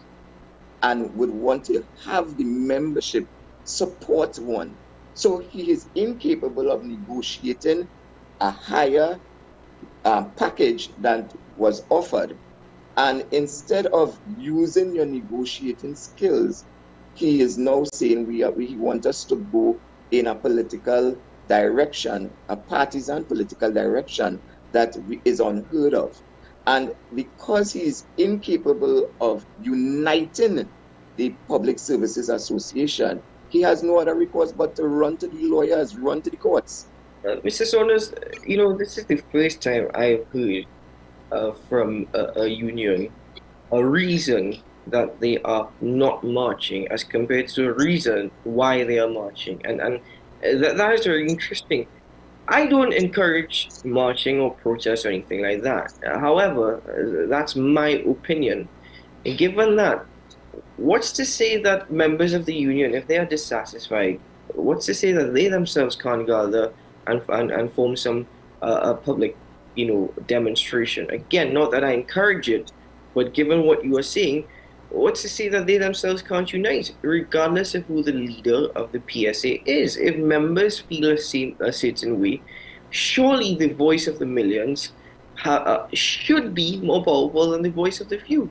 and would want to have the membership support one. So he is incapable of negotiating a higher package than was offered. And instead of using your negotiating skills, he is now saying he wants us to go in a political direction, a partisan political direction that is unheard of. And because he is incapable of uniting the Public Services Association, he has no other recourse but to run to the lawyers, run to the courts.
Mr. Saunders, you know, this is the first time I've heard from a union a reason that they are not marching as compared to a reason why they are marching. And that is very interesting. I don't encourage marching or protest or anything like that. However, that's my opinion. And given that, what's to say that members of the union, if they are dissatisfied, what's to say that they themselves can't gather and form some public, demonstration? Again, not that I encourage it, but given what you are saying, what's to say that they themselves can't unite, regardless of who the leader of the PSA is? If members feel a certain way, surely the voice of the millions should be more powerful than the voice of the few.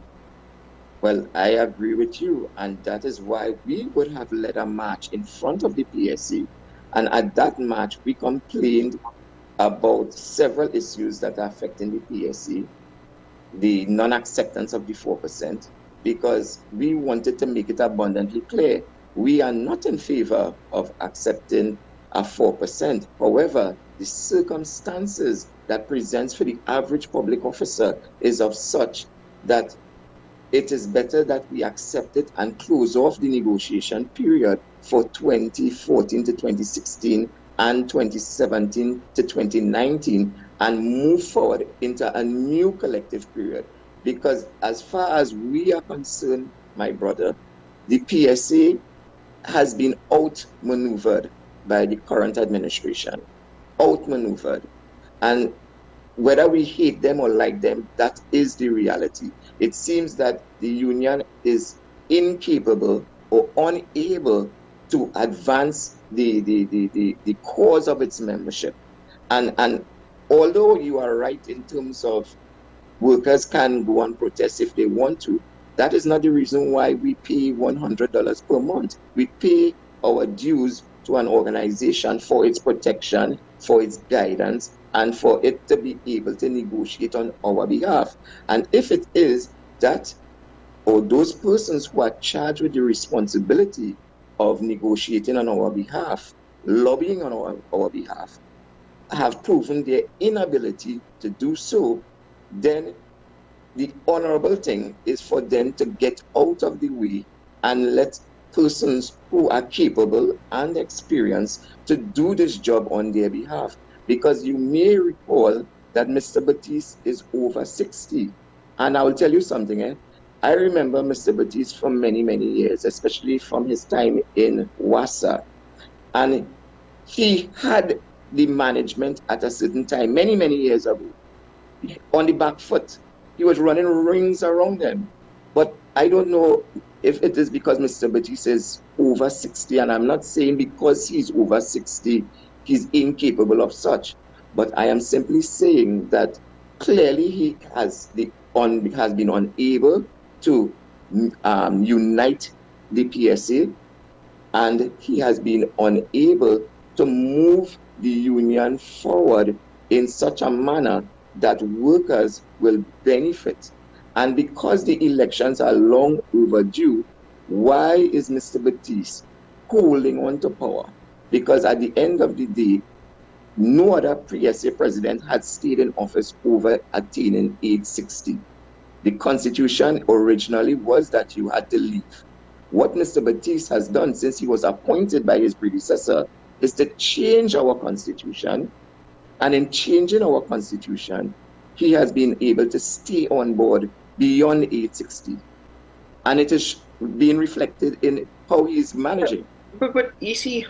Well, I agree with you, and that is why we would have led a march in front of the PSA. And at that march, we complained about several issues that are affecting the PSA, the non-acceptance of the 4%, because we wanted to make it abundantly clear we are not in favor of accepting a 4%. However, the circumstances that presents for the average public officer is of such that it is better that we accept it and close off the negotiation period for 2014 to 2016 and 2017 to 2019 and move forward into a new collective period. Because as far as we are concerned, my brother, the PSA has been outmaneuvered by the current administration, outmaneuvered. And whether we hate them or like them, that is the reality. It seems that the union is incapable or unable to advance the cause of its membership. And although you are right in terms of workers can go and protest if they want to, that is not the reason why we pay $100 per month. We pay our dues to an organization for its protection, for its guidance, and for it to be able to negotiate on our behalf. And if it is that, or those persons who are charged with the responsibility of negotiating on our behalf, lobbying on our behalf, have proven their inability to do so, then the honorable thing is for them to get out of the way and let persons who are capable and experienced to do this job on their behalf. Because you may recall that Mr. Batiste is over 60. And I will tell you something, I remember Mr. Batiste for many, many years, especially from his time in WASA. And he had the management at a certain time, many, many years ago, on the back foot. He was running rings around them. But I don't know if it is because Mr. Batiste is over 60, and I'm not saying because he's over 60, he's incapable of such. But I am simply saying that clearly he has been unable to unite the PSA, and he has been unable to move the union forward in such a manner that workers will benefit. And because the elections are long overdue, why is Mr. Batiste holding on to power? Because at the end of the day, no other PSA president had stayed in office over attaining age 60. The constitution originally was that you had to leave. What Mr. Batiste has done since he was appointed by his predecessor is to change our constitution. And in changing our constitution, he has been able to stay on board beyond age 60. And it is being reflected in how he is managing.
But you see,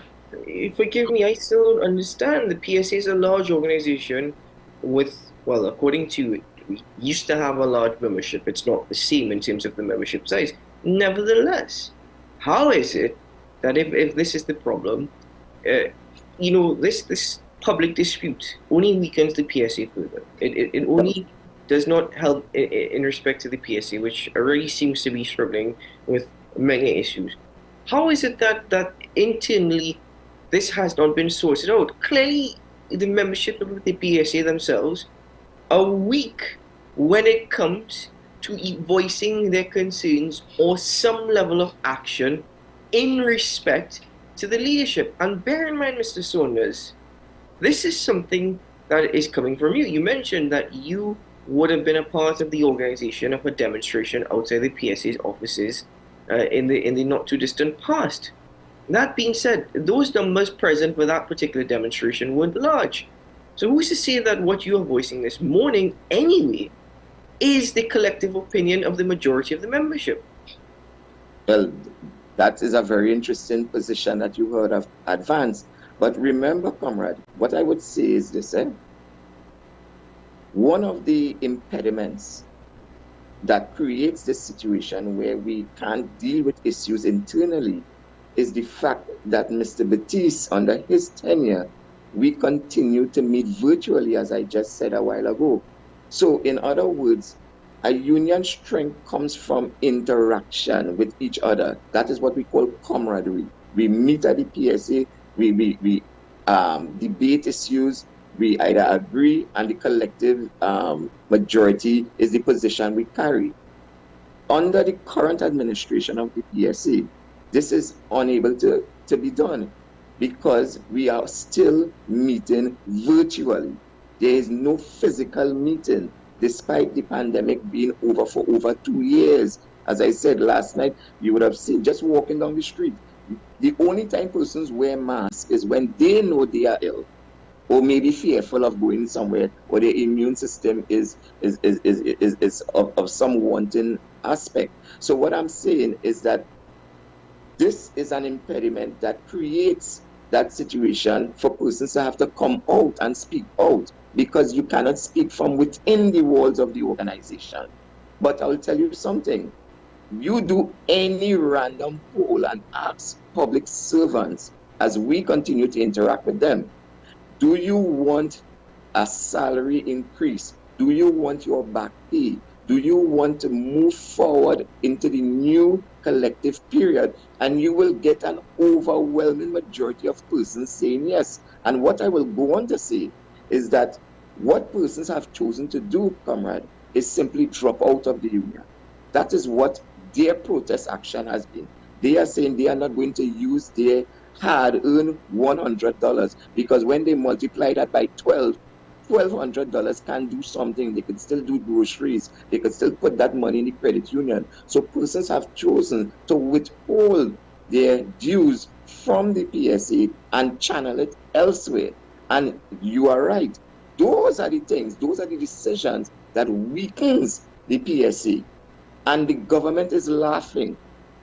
forgive me, I still don't understand. The PSA is a large organization with, well, according to it, we used to have a large membership. It's not the same in terms of the membership size. Nevertheless, how is it that if this is the problem, this public dispute only weakens the PSA further? It only does not help in respect to the PSA, which already seems to be struggling with many issues. How is it that internally this has not been sorted out? Clearly, the membership of the PSA themselves are weak when it comes to voicing their concerns or some level of action in respect to the leadership. And bear in mind, Mr. Saunders, this is something that is coming from you. You mentioned that you would have been a part of the organization of a demonstration outside the PSA's offices in the not too distant past. That being said, those numbers present for that particular demonstration weren't large. So who's to say that what you are voicing this morning anyway is the collective opinion of the majority of the membership?
Well, that is a very interesting position that you heard of advanced. But remember, comrade, what I would say is this, one of the impediments that creates this situation where we can't deal with issues internally is the fact that Mr. Batiste, under his tenure, we continue to meet virtually, as I just said a while ago. So in other words, a union strength comes from interaction with each other. That is what we call camaraderie. We meet at the PSA, we debate issues, we either agree, and the collective majority is the position we carry. Under the current administration of the PSA, this is unable to be done because we are still meeting virtually. There is no physical meeting, despite the pandemic being over for over 2 years. As I said last night, you would have seen just walking down the street, the only time persons wear masks is when they know they are ill, or maybe fearful of going somewhere, or their immune system is of some wanting aspect. So what I'm saying is that this is an impediment that creates that situation for persons to have to come out and speak out, because you cannot speak from within the walls of the organization. But I'll tell you something. You do any random poll and ask public servants, as we continue to interact with them, do you want a salary increase? Do you want your back pay? Do you want to move forward into the new collective period? And you will get an overwhelming majority of persons saying yes. And what I will go on to say is that what persons have chosen to do, comrade, is simply drop out of the union. That is what their protest action has been. They are saying they are not going to use their hard-earned $100, because when they multiply that by 12, $1,200 can do something. They could still do groceries. They could still put that money in the credit union. So persons have chosen to withhold their dues from the PSA and channel it elsewhere. And you are right. Those are the things, those are the decisions that weakens the PSA. And the government is laughing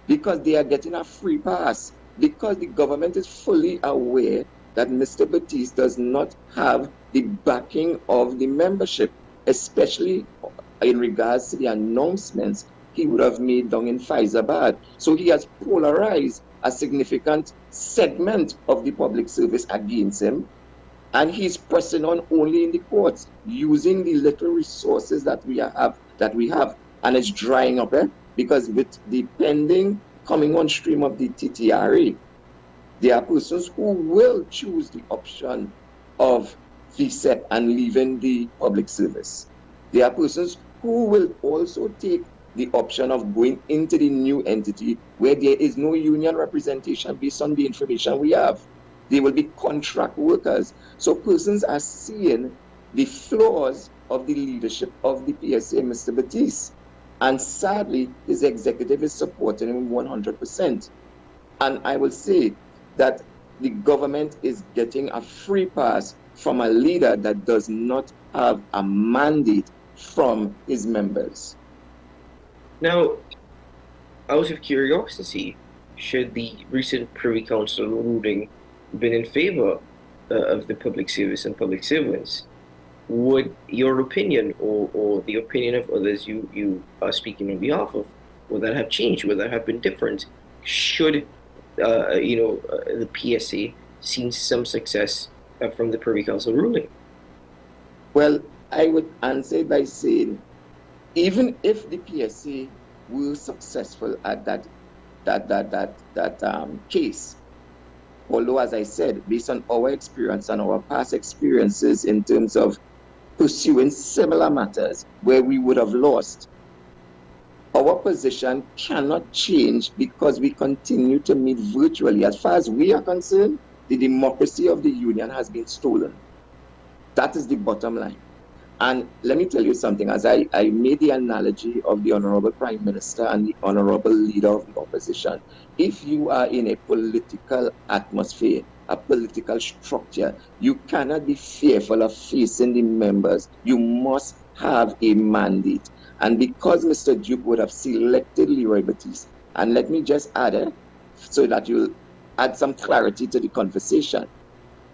because they are getting a free pass, because the government is fully aware that Mr. Batiste does not have the backing of the membership, especially in regards to the announcements he would have made down in Faizabad. So he has polarized a significant segment of the public service against him, and he's pressing on only in the courts, using the little resources that we have, and it's drying up, because with the pending coming on stream of the TTRA, there are persons who will choose the option of VSEP and leaving the public service. There are persons who will also take the option of going into the new entity where there is no union representation based on the information we have. They will be contract workers. So persons are seeing the flaws of the leadership of the PSA, Mr. Batiste. And sadly, his executive is supporting him 100%. And I will say that the government is getting a free pass from a leader that does not have a mandate from his members.
Now, out of curiosity, should the recent Privy Council ruling been in favor of the public service and public servants. Would your opinion or the opinion of others you are speaking on behalf of, would that have changed? Would that have been different? Should the PSA seen some success from the Privy Council ruling?
Well, I would answer by saying, even if the PSA were successful at that case, although, as I said, based on our experience and our past experiences in terms of pursuing similar matters where we would have lost, our position cannot change because we continue to meet virtually. As far as we are concerned, the democracy of the union has been stolen. That is the bottom line. And let me tell you something, as I made the analogy of the Honorable Prime Minister and the Honorable Leader of the Opposition. If you are in a political atmosphere, a political structure, you cannot be fearful of facing the members. You must have a mandate. And because Mr. Duke would have selected Leroy Batiste, and let me just add, so that you'll add some clarity to the conversation,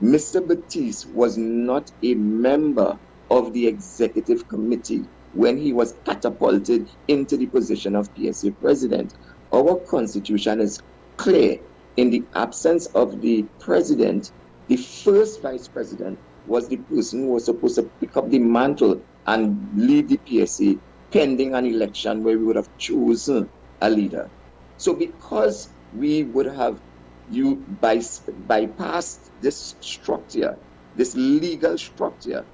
Mr. Batiste was not a member of the executive committee when he was catapulted into the position of PSA president. Our constitution is clear. In the absence of the president, the first vice president was the person who was supposed to pick up the mantle and lead the PSA pending an election where we would have chosen a leader. So because we would have bypassed this structure, this legal structure,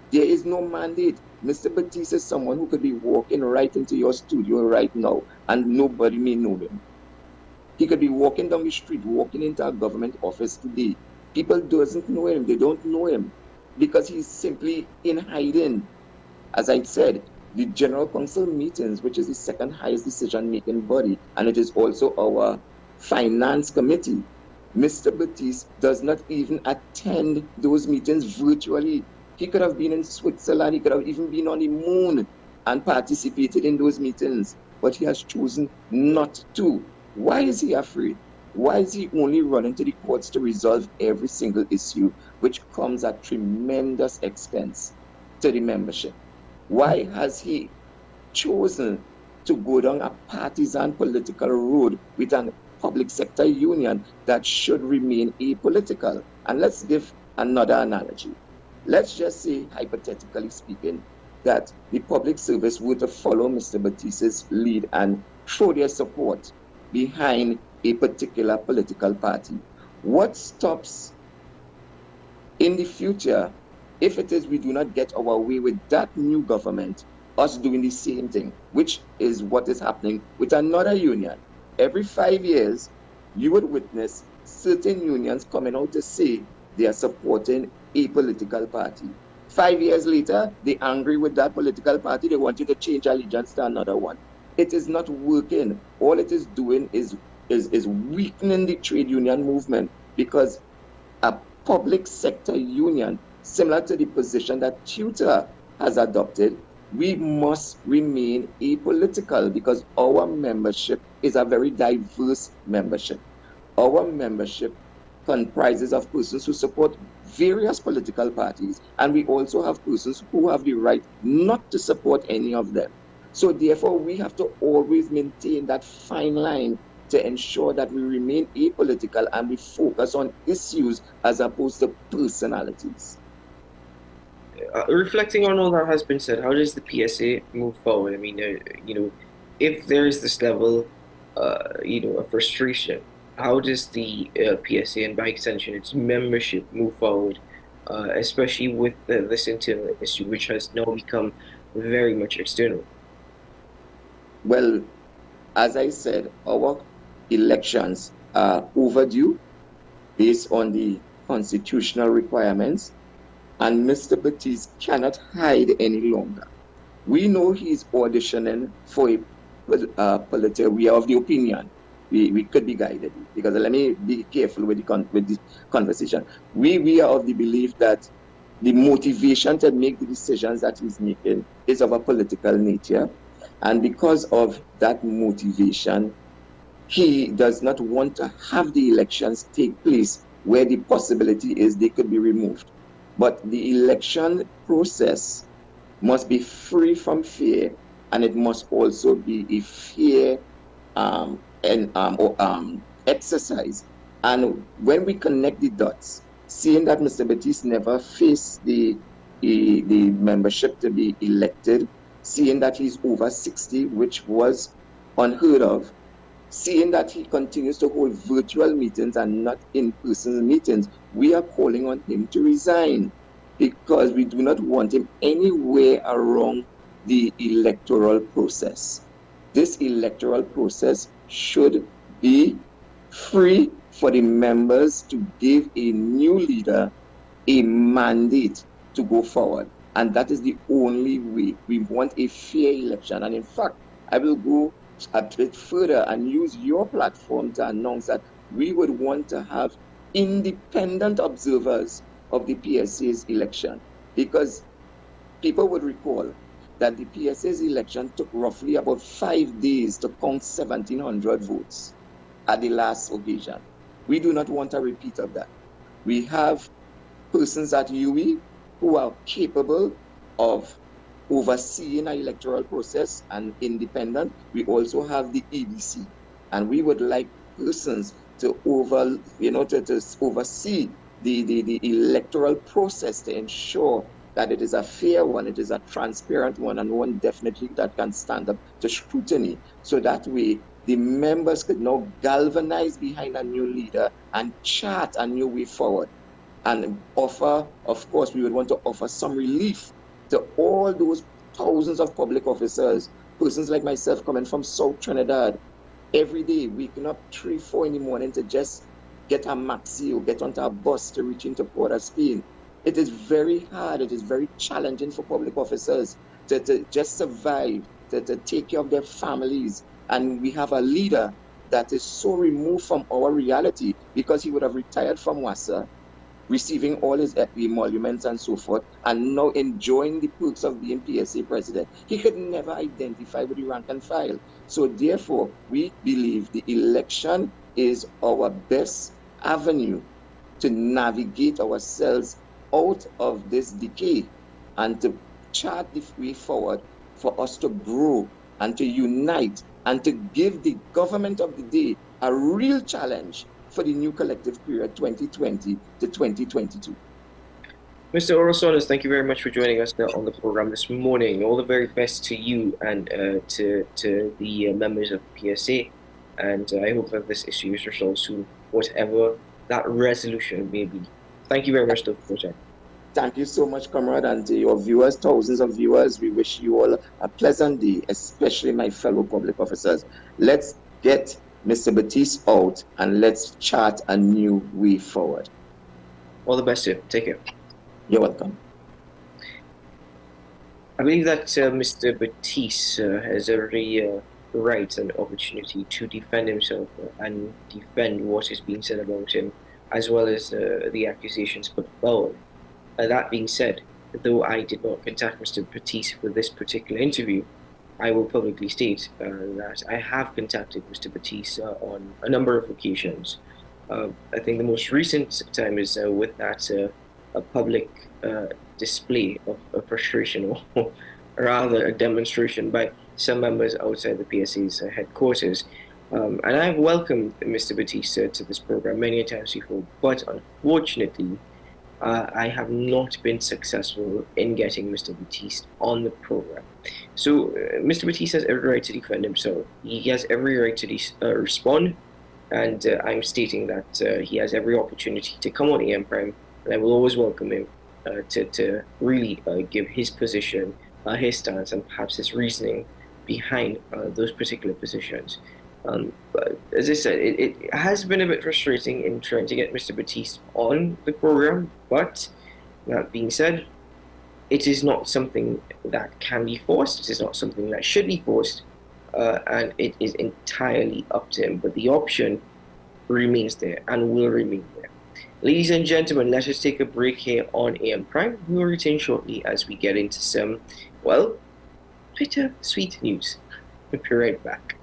there is no mandate. Mr. Batiste is someone who could be walking right into your studio right now and nobody may know him. He could be walking down the street, walking into a government office today. People doesn't know him. They don't know him because he's simply in hiding. As I said, the General Council meetings, which is the second highest decision-making body, and it is also our finance committee, Mr. Batiste does not even attend those meetings virtually. He could have been in Switzerland, he could have even been on the moon and participated in those meetings, but he has chosen not to. Why is he afraid? Why is he only running to the courts to resolve every single issue, which comes at tremendous expense to the membership? Why has he chosen to go down a partisan political road with a public sector union that should remain apolitical? And let's give another analogy. Let's just say, hypothetically speaking, that the public service were to follow Mr. Batiste's lead and show their support behind a particular political party. What stops in the future, if it is we do not get our way with that new government, us doing the same thing, which is what is happening with another union? Every 5 years, you would witness certain unions coming out to say they are supporting a political party. 5 years later, they're angry with that political party. They want you to change allegiance to another one. It is not working. All it is doing is weakening the trade union movement, because a public sector union, similar to the position that Tutor has adopted, we must remain apolitical because our membership is a very diverse membership. Our membership comprises of persons who support various political parties, and we also have persons who have the right not to support any of them. So therefore, we have to always maintain that fine line to ensure that we remain apolitical and we focus on issues as opposed to personalities.
Reflecting on all that has been said, how does the PSA move forward? I mean, if there is this level, of frustration, how does the PSA and by extension its membership move forward, especially with this internal issue, which has now become very much external?
Well, as I said, our elections are overdue based on the constitutional requirements, and Mr. Batiste cannot hide any longer. We know he's auditioning for a political, we are of the opinion, we could be guided, because let me be careful with the conversation. We are of the belief that the motivation to make the decisions that he's making is of a political nature, and because of that motivation, he does not want to have the elections take place where the possibility is they could be removed. But the election process must be free from fear, and it must also be a fair exercise. And when we connect the dots, seeing that Mr. Batiste never faced the membership to be elected, seeing that he's over 60, which was unheard of, seeing that he continues to hold virtual meetings and not in-person meetings, we are calling on him to resign, because we do not want him anywhere around the electoral process. This electoral process should be free for the members to give a new leader a mandate to go forward. And that is the only way. We want a fair election. And in fact, I will go a bit further and use your platform to announce that we would want to have independent observers of the PSA's election, because people would recall that the PSA's election took roughly about 5 days to count 1,700 votes at the last occasion. We do not want a repeat of that. We have persons at UE who are capable of overseeing an electoral process and independent. We also have the EBC, and we would like persons to oversee the electoral process to ensure that it is a fair one, it is a transparent one, and one definitely that can stand up to scrutiny. So that way, the members could now galvanize behind a new leader and chart a new way forward. And offer, of course, we would want to offer some relief to all those thousands of public officers, persons like myself coming from South Trinidad, every day waking up 3, 4 in the morning to just get a maxi or get onto a bus to reach into Port of Spain. It is very hard, it is very challenging for public officers to just survive, to take care of their families. And we have a leader that is so removed from our reality, because he would have retired from WASA, receiving all his emoluments and so forth, and now enjoying the perks of being PSA president. He could never identify with the rank and file. So therefore, we believe the election is our best avenue to navigate ourselves out of this decay and to chart the way forward for us to grow and to unite and to give the government of the day a real challenge for the new collective period 2020 to 2022.
Mr. Orosonis, thank you very much for joining us on the program this morning. All the very best to you and to the members of the PSA. And I hope that this issue is resolved soon, whatever that resolution may be. Thank you very much, Dr. Project.
Thank you so much, comrade, and to your viewers, thousands of viewers, we wish you all a pleasant day, especially my fellow public officers. Let's get Mr. Batiste out and let's chart a new way forward.
All the best, sir. Take care.
You're welcome.
I believe that Mr. Batiste has every right and opportunity to defend himself and defend what is being said about him, as well as the accusations put forward. That being said, though I did not contact Mr. Batiste for this particular interview, I will publicly state that I have contacted Mr. Batiste on a number of occasions. I think the most recent time is with that a public display of frustration, or rather a demonstration by some members outside the PSA's headquarters. And I've welcomed Mr. Batiste to this program many times before, but unfortunately, I have not been successful in getting Mr. Batiste on the program. So Mr. Batiste has every right to defend himself. He has every right to respond, and I'm stating that he has every opportunity to come on AM Prime, and I will always welcome him to really give his position, his stance, and perhaps his reasoning behind those particular positions. But as I said, it has been a bit frustrating in trying to get Mr. Batiste on the program, but that being said, it is not something that can be forced, it is not something that should be forced, and it is entirely up to him, but the option remains there and will remain there. Ladies and gentlemen, let us take a break here on AM Prime. We will return shortly as we get into some, well, bittersweet news. We'll be right back.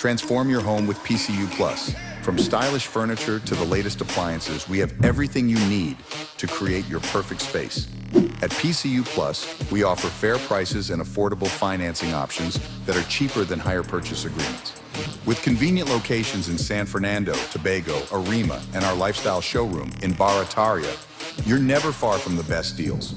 Transform your home with PCU Plus. From stylish furniture to the latest appliances, we have everything you need to create your perfect space. At PCU Plus, we offer fair prices and affordable financing options that are cheaper than hire purchase agreements. With convenient locations in San Fernando, Tobago, Arima, and our lifestyle showroom in Barataria, you're never far from the best deals.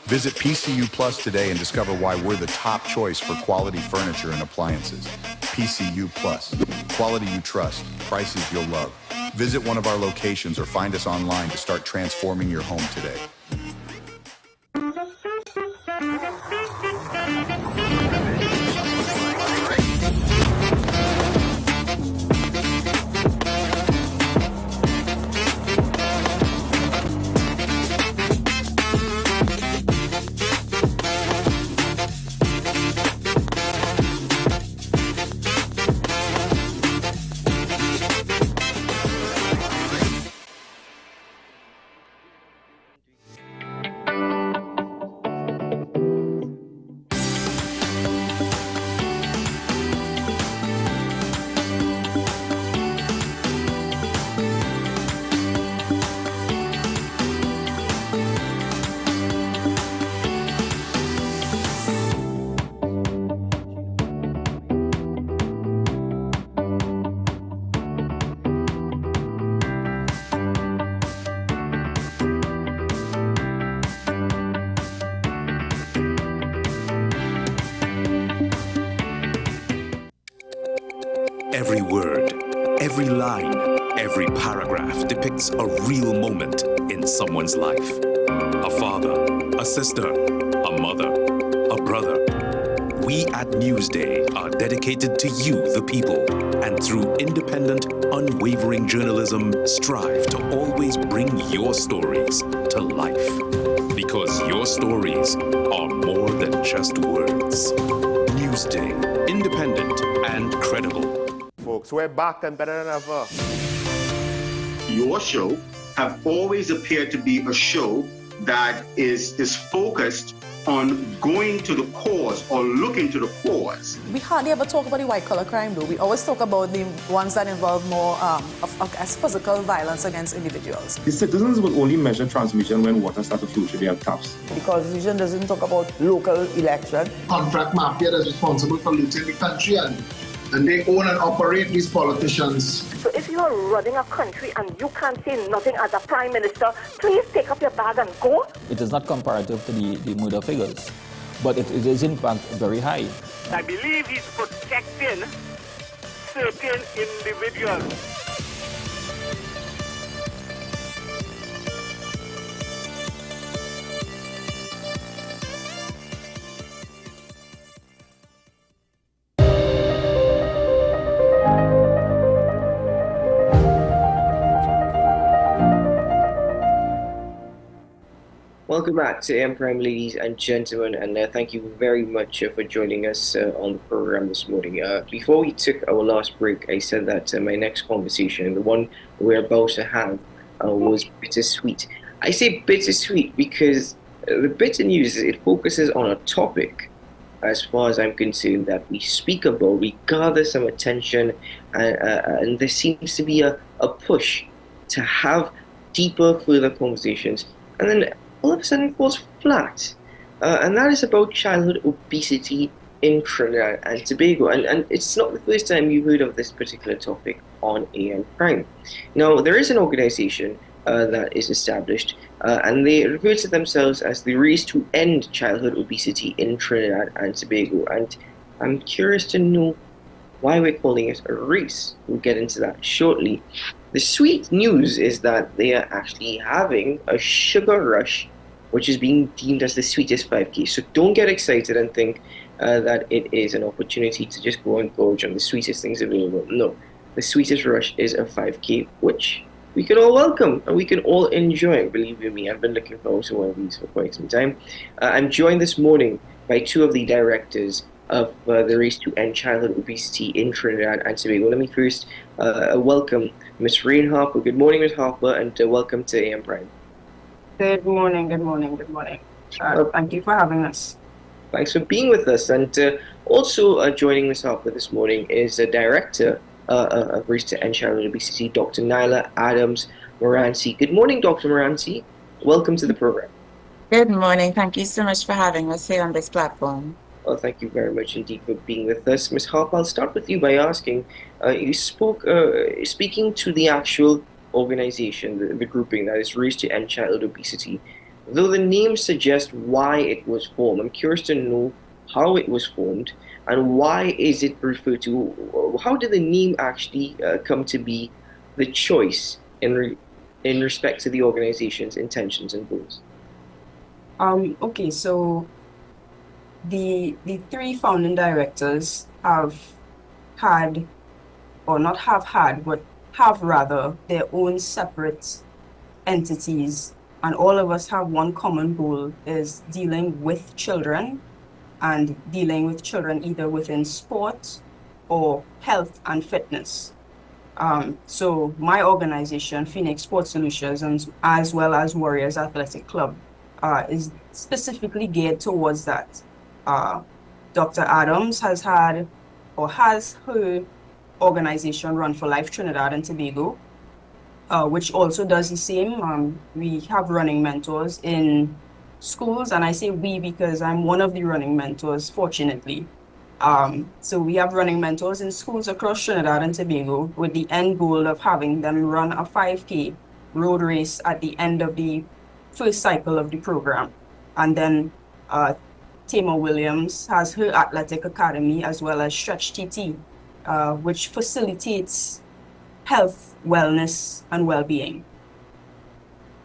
Visit PCU Plus today and discover why we're the top choice for quality furniture and appliances. PCU Plus. Quality you trust, prices you'll love. Visit one of our locations or find us online to start transforming your home today. Every word, every line, every paragraph depicts a real moment in someone's life. A father, a sister, a mother, a brother. We at Newsday are dedicated to you, the people, and through independent, unwavering journalism, strive to always bring your stories to life. Because your stories are more than just words. Newsday, independent and credible.
Folks, we're back and better than ever.
Your show have always appeared to be a show that is focused on going to the cause or looking to the cause.
We hardly ever talk about the white-collar crime, though. We always talk about the ones that involve more as physical violence against individuals.
The citizens will only measure transmission when water starts to flow through their taps.
The Constitution doesn't talk about local election.
Contract mafia that's responsible for looting the country and they own and operate these politicians.
So if you are running a country and you can't say nothing as a prime minister, please take up your bag and go.
It is not comparative to the murder figures, but it is in fact very high.
I believe he's protecting certain individuals.
Welcome back to AM Prime, ladies and gentlemen, and thank you very much for joining us on the program this morning. Before we took our last break, I said that my next conversation, the one we're about to have, was bittersweet. I say bittersweet because the bitter news is it focuses on a topic, as far as I'm concerned, that we speak about, we gather some attention, and there seems to be a push to have deeper, further conversations, and then all of a sudden it falls flat. And that is about childhood obesity in Trinidad and Tobago. And it's not the first time you've heard of this particular topic on AM Prime. Now, there is an organization that is established, and they refer to themselves as the Race to End Childhood Obesity in Trinidad and Tobago. And I'm curious to know why we're calling it a race. We'll get into that shortly. The sweet news is that they are actually having a sugar rush, which is being deemed as the sweetest 5K. So don't get excited and think that it is an opportunity to just go and gorge on the sweetest things available. No, the sweetest rush is a 5K, which we can all welcome and we can all enjoy. Believe you me, I've been looking forward to one of these for quite some time. I'm joined this morning by two of the directors of the Race to End Childhood Obesity in Trinidad and Tobago. Let me first welcome Ms. Rain Harper. Good morning, Ms. Harper, and welcome to AM Prime.
Good morning, good morning, good morning. Thank you for having us.
Thanks for being with us. And also joining Ms. Harper this morning is the Director of Race to End Childhood Obesity, Dr. Nyla Adams Moranci. Good morning, Dr. Moranci. Welcome to the program.
Good morning. Thank you so much for having us here on this platform.
Well, thank you very much indeed for being with us. Ms. Harper, I'll start with you by asking, you spoke, speaking to the actual organization, the grouping that is Race to End Childhood Obesity. Though the name suggests why it was formed, I'm curious to know how it was formed and why is it referred to, how did the name actually come to be the choice in respect to the organization's intentions and goals?
Okay, so the three founding directors have had, or not have had, but have rather, their own separate entities, and all of us have one common goal, is dealing with children, and dealing with children either within sport or health and fitness. So my organization, Phoenix Sports Solutions, as well as Warriors Athletic Club, is specifically geared towards that. Dr. Adams has had, or has her organization Run for Life Trinidad and Tobago, which also does the same. We have running mentors in schools, and I say we because I'm one of the running mentors, fortunately. So we have running mentors in schools across Trinidad and Tobago with the end goal of having them run a 5K road race at the end of the first cycle of the program. And then Tamar Williams has her athletic academy as well as Stretch TT, which facilitates health, wellness, and well-being.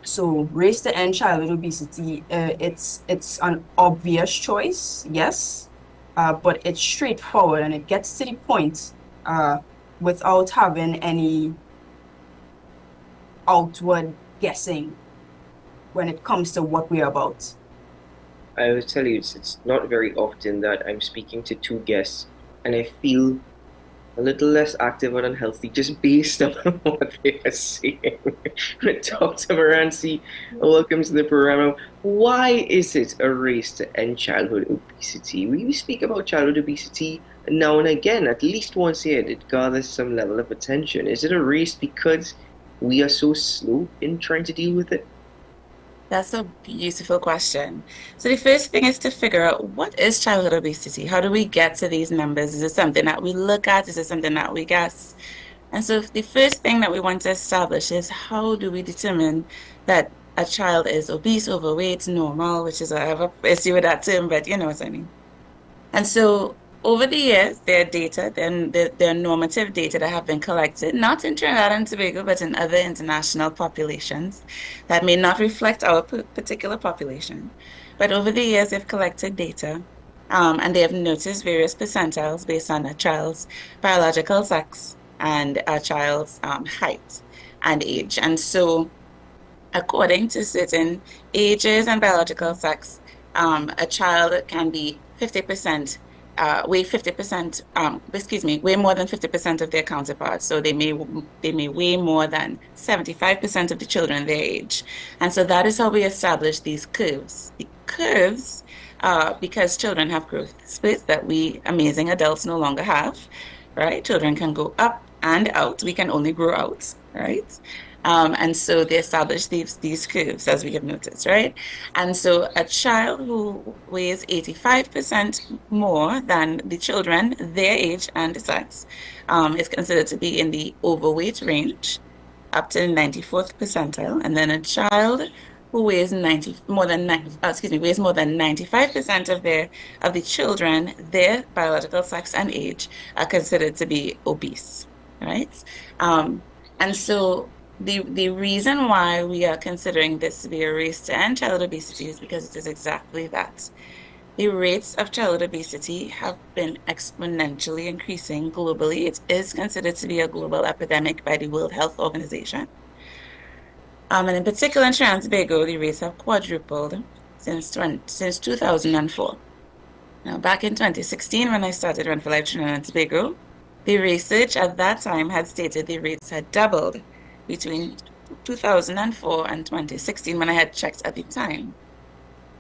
So Race to End Childhood Obesity, it's an obvious choice, yes, but it's straightforward and it gets to the point without having any outward guessing when it comes to what we're about.
I will tell you, it's not very often that I'm speaking to two guests and I feel a little less active and unhealthy just based on what they are saying. Dr. Moranci, welcome to the program. Why is it a race to end childhood obesity? We speak about childhood obesity now and again, at least once a year. It gathers some level of attention. Is it a race because we are so slow in trying to deal with it?
That's a beautiful question. So the first thing is to figure out, what is childhood obesity? How do we get to these numbers? Is it something that we look at? Is it something that we guess? And so the first thing that we want to establish is, how do we determine that a child is obese, overweight, normal, which is, I have an issue with that term, but you know what I mean. And so over the years, there are data, there are normative data that have been collected, not in Trinidad and Tobago, but in other international populations that may not reflect our particular population. But over the years, they've collected data, and they have noticed various percentiles based on a child's biological sex and a child's height and age. And so according to certain ages and biological sex, a child can be 50%, weigh 50%, weigh more than 50% of their counterparts. So they may weigh more than 75% of the children their age. And so that is how we establish these curves. The curves, because children have growth spurts that we amazing adults no longer have, right? Children can go up and out. We can only grow out, right? And so they establish these curves, as we have noticed, right? And so a child who weighs 85% more than the children, their age and the sex, is considered to be in the overweight range, up to the 94th percentile. And then a child who weighs more than 95% of the children, their biological sex and age, are considered to be obese, right? And so the reason why we are considering this to be a race to end childhood obesity is because it is exactly that. The rates of childhood obesity have been exponentially increasing globally. It is considered to be a global epidemic by the World Health Organization. And in particular in Trinidad and Tobago, the rates have quadrupled since 2004. Now, back in 2016, when I started Run for Life Trinidad and Tobago, the research at that time had stated the rates had doubled between 2004 and 2016 when I had checked at the time.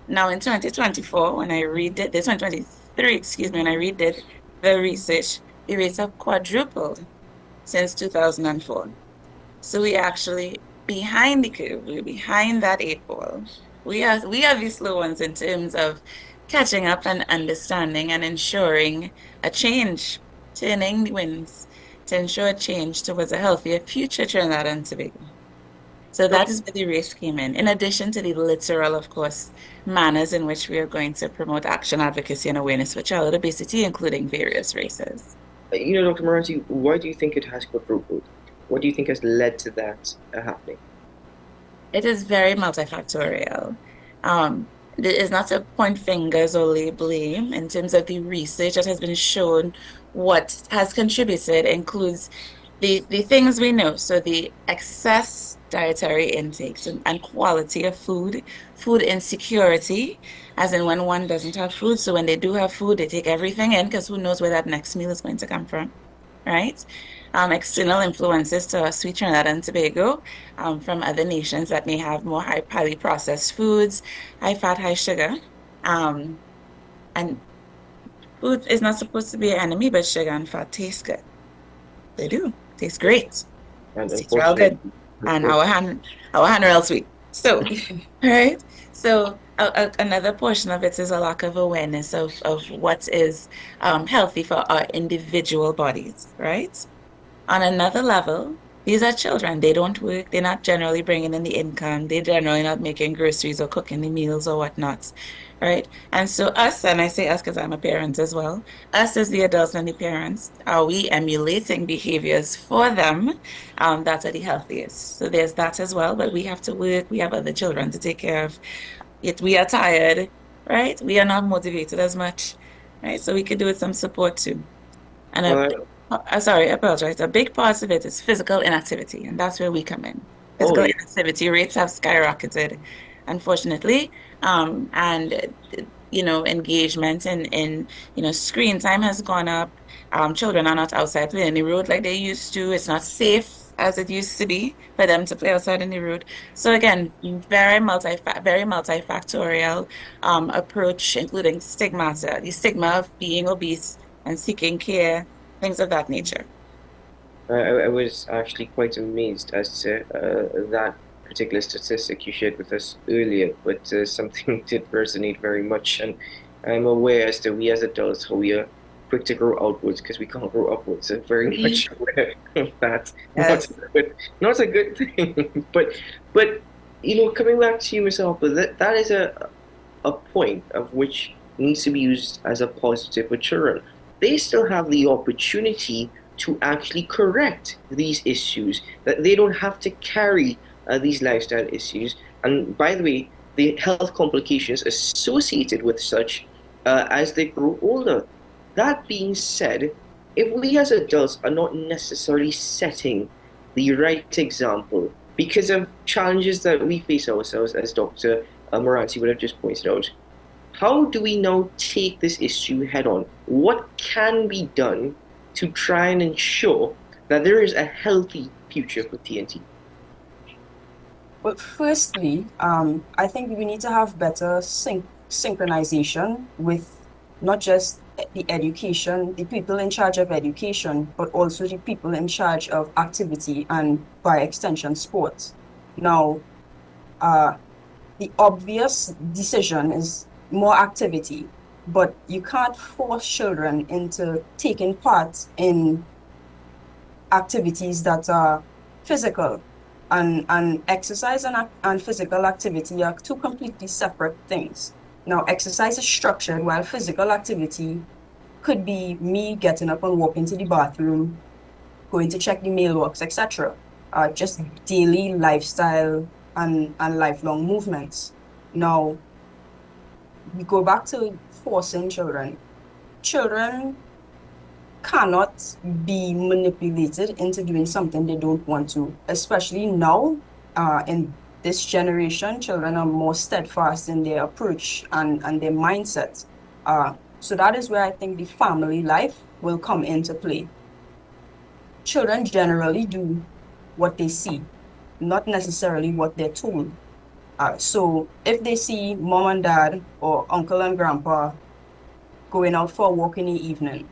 Now in 2024, when I redid this, 2023, excuse me, when I redid the research, the rates have quadrupled since 2004. So we actually behind the curve, we're behind that eight ball. We are the slow ones in terms of catching up and understanding and ensuring a change, turning the winds to ensure a change towards a healthier future Trinidad and Tobago. So that is where the race came in addition to the literal, of course, manners in which we are going to promote action, advocacy, and awareness for childhood obesity, including various races.
Dr. Moranti, why do you think it has quadrupled? What do you think has led to that happening?
It is very multifactorial. There is not to point fingers or lay blame in terms of the research that has been shown. What has contributed includes the things we know. So the excess dietary intakes and quality of food, food insecurity, as in when one doesn't have food. So when they do have food, they take everything in because who knows where that next meal is going to come from, right? External influences to us, sweet Trinidad and Tobago, from other nations that may have more highly processed foods, high fat, high sugar. And food is not supposed to be an enemy, but sugar and fat taste good. They do. Taste great. Taste real good. And our hand real sweet. So, right? So another portion of it is a lack of awareness of what is healthy for our individual bodies, right? On another level, these are children. They don't work. They're not generally bringing in the income. They're generally not making groceries or cooking the meals or whatnot, right? And so us, and I say us because I'm a parent as well, us as the adults and the parents, are we emulating behaviors for them that are the healthiest? So there's that as well, but we have to work. We have other children to take care of. Yet we are tired, right? We are not motivated as much, right? So we could do with some support too. And sorry, I apologize. A big part of it is physical inactivity, and that's where we come in. Physical inactivity rates have skyrocketed, unfortunately. And engagement in screen time has gone up. Children are not outside playing in the road like they used to. It's not safe as it used to be for them to play outside in the road. So again, very multifactorial approach, including stigmata, the stigma of being obese and seeking care, things of that nature.
I was actually quite amazed as to that particular statistic you shared with us earlier, but something did resonate very much, and I'm aware as to we as adults how we are quick to grow outwards because we can't grow upwards. So very much aware of that. Yes. Not a good thing. but coming back to you, Ms. Harper, that is a point of which needs to be used as a positive for children. They still have the opportunity to actually correct these issues, that they don't have to carry these lifestyle issues. And by the way, the health complications associated with such as they grow older. That being said, if we as adults are not necessarily setting the right example because of challenges that we face ourselves, as Dr. Moranti would have just pointed out, how do we now take this issue head on? What can be done to try and ensure that there is a healthy future for TNT?
Well, firstly, I think we need to have better synchronization with not just the education, the people in charge of education, but also the people in charge of activity and, by extension, sports. Now, the obvious decision is more activity, but you can't force children into taking part in activities that are physical. And exercise and physical activity are two completely separate things. Now, exercise is structured, while physical activity could be me getting up and walking to the bathroom, going to check the mailbox, etc. Just daily lifestyle and lifelong movements. Now, we go back to forcing children. Children cannot be manipulated into doing something they don't want to, especially now in this generation. Children are more steadfast in their approach and their mindset. So that is where I think the family life will come into play. Children generally do what they see, not necessarily what they're told. So if they see mom and dad or uncle and grandpa going out for a walk in the evening,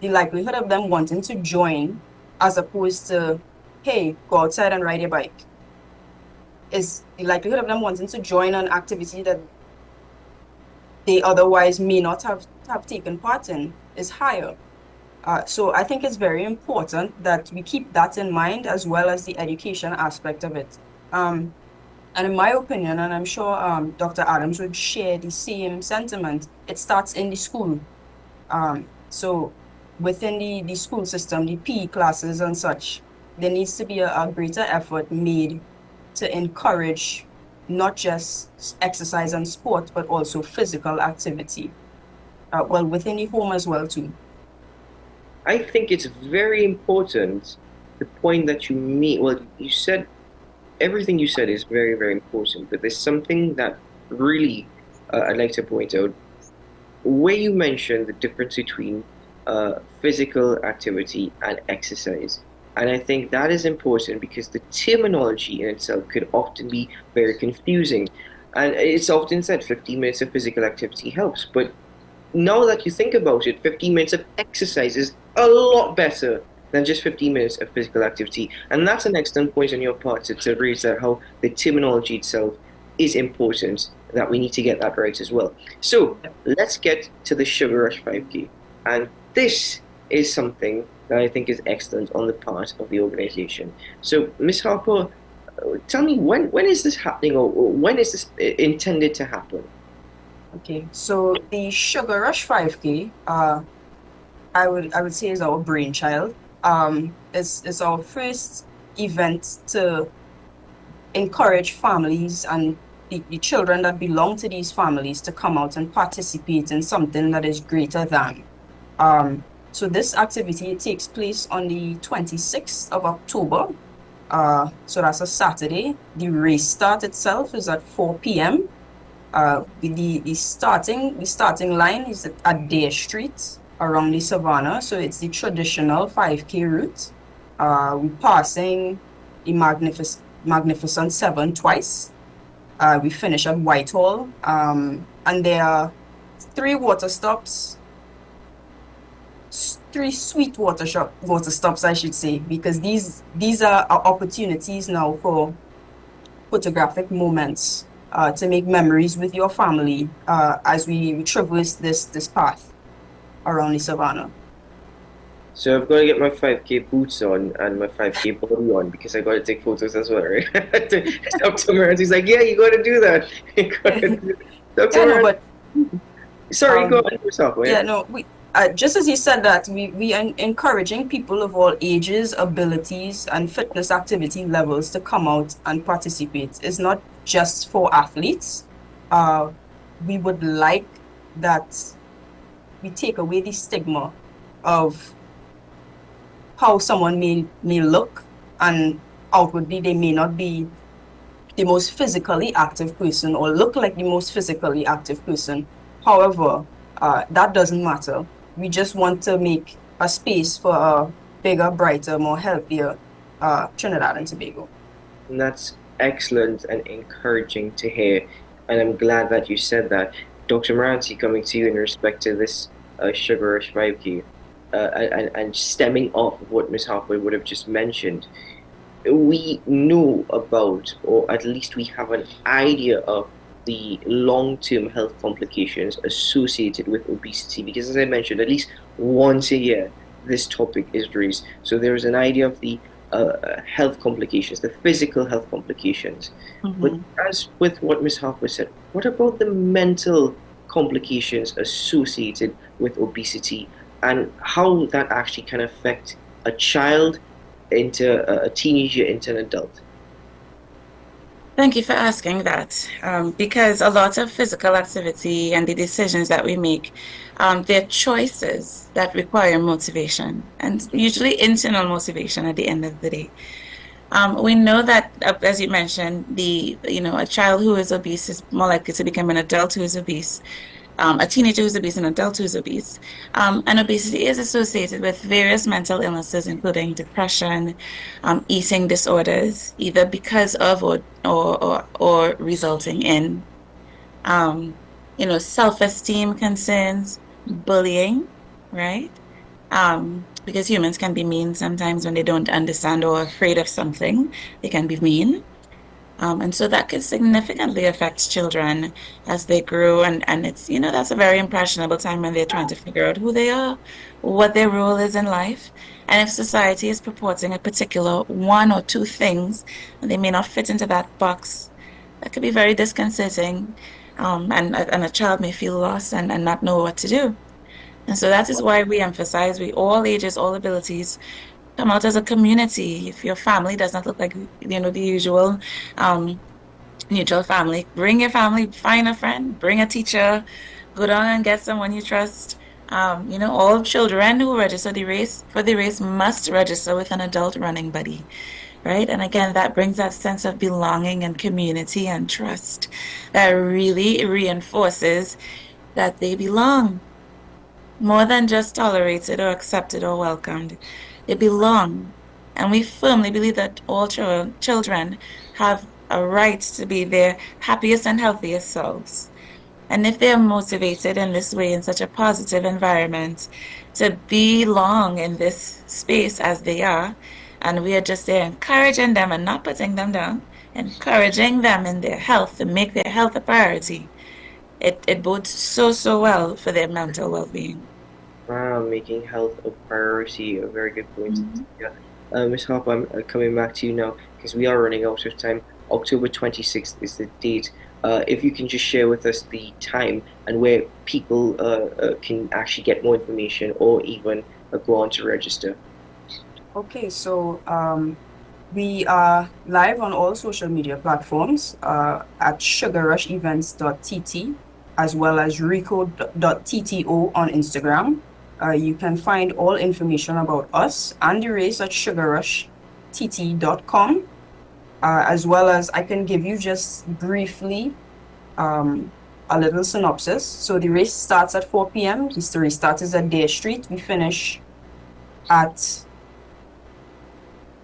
the likelihood of them wanting to join as opposed to, hey, go outside and ride your bike, is the likelihood of them wanting to join an activity that they otherwise may not have taken part in is higher. So I think it's very important that we keep that in mind as well as the education aspect of it. And in my opinion, and I'm sure Dr. Adams would share the same sentiment, it starts in the school. So within the school system, the PE classes and such, there needs to be a greater effort made to encourage not just exercise and sport, but also physical activity. Well, within the home as well, too.
I think it's very important, the point that you made. Well, you said, everything you said is very, very important, but there's something that really I'd like to point out. Where you mentioned the difference between physical activity and exercise. And I think that is important because the terminology in itself could often be very confusing. And it's often said 15 minutes of physical activity helps, but now that you think about it, 15 minutes of exercise is a lot better than just 15 minutes of physical activity. And that's an excellent point on your part to raise that how the terminology itself is important, that we need to get that right as well. So let's get to the Sugar Rush 5K. And this is something that I think is excellent on the part of the organization. So Ms. Harper, tell me, when is this happening, or when is this intended to happen?
Okay, so the Sugar Rush 5K, I would say is our brainchild. It's our first event to encourage families and the children that belong to these families to come out and participate in something that is greater than. So this activity takes place on the 26th of October. So that's a Saturday. The race start itself is at 4 p.m. The starting line is at Dare Street around the Savannah. So it's the traditional 5K route. We're passing the Magnificent Seven twice. We finish at Whitehall. And there are 3 water stops, 3 sweet water stops, I should say, because these are opportunities now for photographic moments to make memories with your family as we traverse this path around the Savannah.
So I've got to get my 5K boots on and my 5K body on because I got to take photos as well, right? Dr. Moranti's like, yeah, you got to do that. Dr.
Yeah, no, but
sorry, go on yourself.
Yeah, no, just as you said that, we are encouraging people of all ages, abilities, and fitness activity levels to come out and participate. It's not just for athletes. We would like that we take away the stigma of how someone may look, and outwardly they may not be the most physically active person or look like the most physically active person. However, that doesn't matter. We just want to make a space for a bigger, brighter, more healthier Trinidad and Tobago.
And that's excellent and encouraging to hear. And I'm glad that you said that. Dr. Moranti, coming to you in respect to this Sugar Rush 5K, and stemming off of what Ms. Harper would have just mentioned, we know about, or at least we have an idea of, the long-term health complications associated with obesity, because as I mentioned, at least once a year this topic is raised. So there is an idea of the health complications, the physical health complications. But as with what Ms. Harper said, what about the mental complications associated with obesity, and how that actually can affect a child into a teenager into an adult?
Thank you for asking that, because a lot of physical activity and the decisions that we make, they're choices that require motivation, and usually internal motivation at the end of the day. We know that, as you mentioned, a child who is obese is more likely to become an adult who is obese. a teenager who's obese, an adult who's obese. And obesity is associated with various mental illnesses, including depression, eating disorders, either because of or resulting in, self-esteem concerns, bullying, right? Because humans can be mean sometimes when they don't understand or are afraid of something, they can be mean. And so that could significantly affect children as they grow. And it's, that's a very impressionable time when they're trying to figure out who they are, what their role is in life. And if society is purporting a particular one or two things, and they may not fit into that box, that could be very disconcerting. And a child may feel lost and not know what to do. And so that is why we emphasize all ages, all abilities, come out as a community. If your family does not look like, the usual neutral family, bring your family, find a friend, bring a teacher, go down and get someone you trust. All children who register for the race must register with an adult running buddy, right? And again, that brings that sense of belonging and community and trust that really reinforces that they belong more than just tolerated or accepted or welcomed. They belong. And we firmly believe that all children have a right to be their happiest and healthiest selves. And if they are motivated in this way, in such a positive environment, to belong in this space as they are, and we are just there encouraging them and not putting them down, encouraging them in their health, to make their health a priority, it bodes so well for their mental well-being.
Wow, making health a priority, a very good point. Yeah. Ms. Harper, I'm coming back to you now because we are running out of time. October 26th is the date. If you can just share with us the time and where people can actually get more information or even go on to register.
Okay, so we are live on all social media platforms at sugarrushevents.tt as well as rico.tto on Instagram. You can find all information about us and the race at sugarrushtt.com, as well as I can give you just briefly a little synopsis. So the race starts at 4 p.m. The race starts at Dare Street. We finish at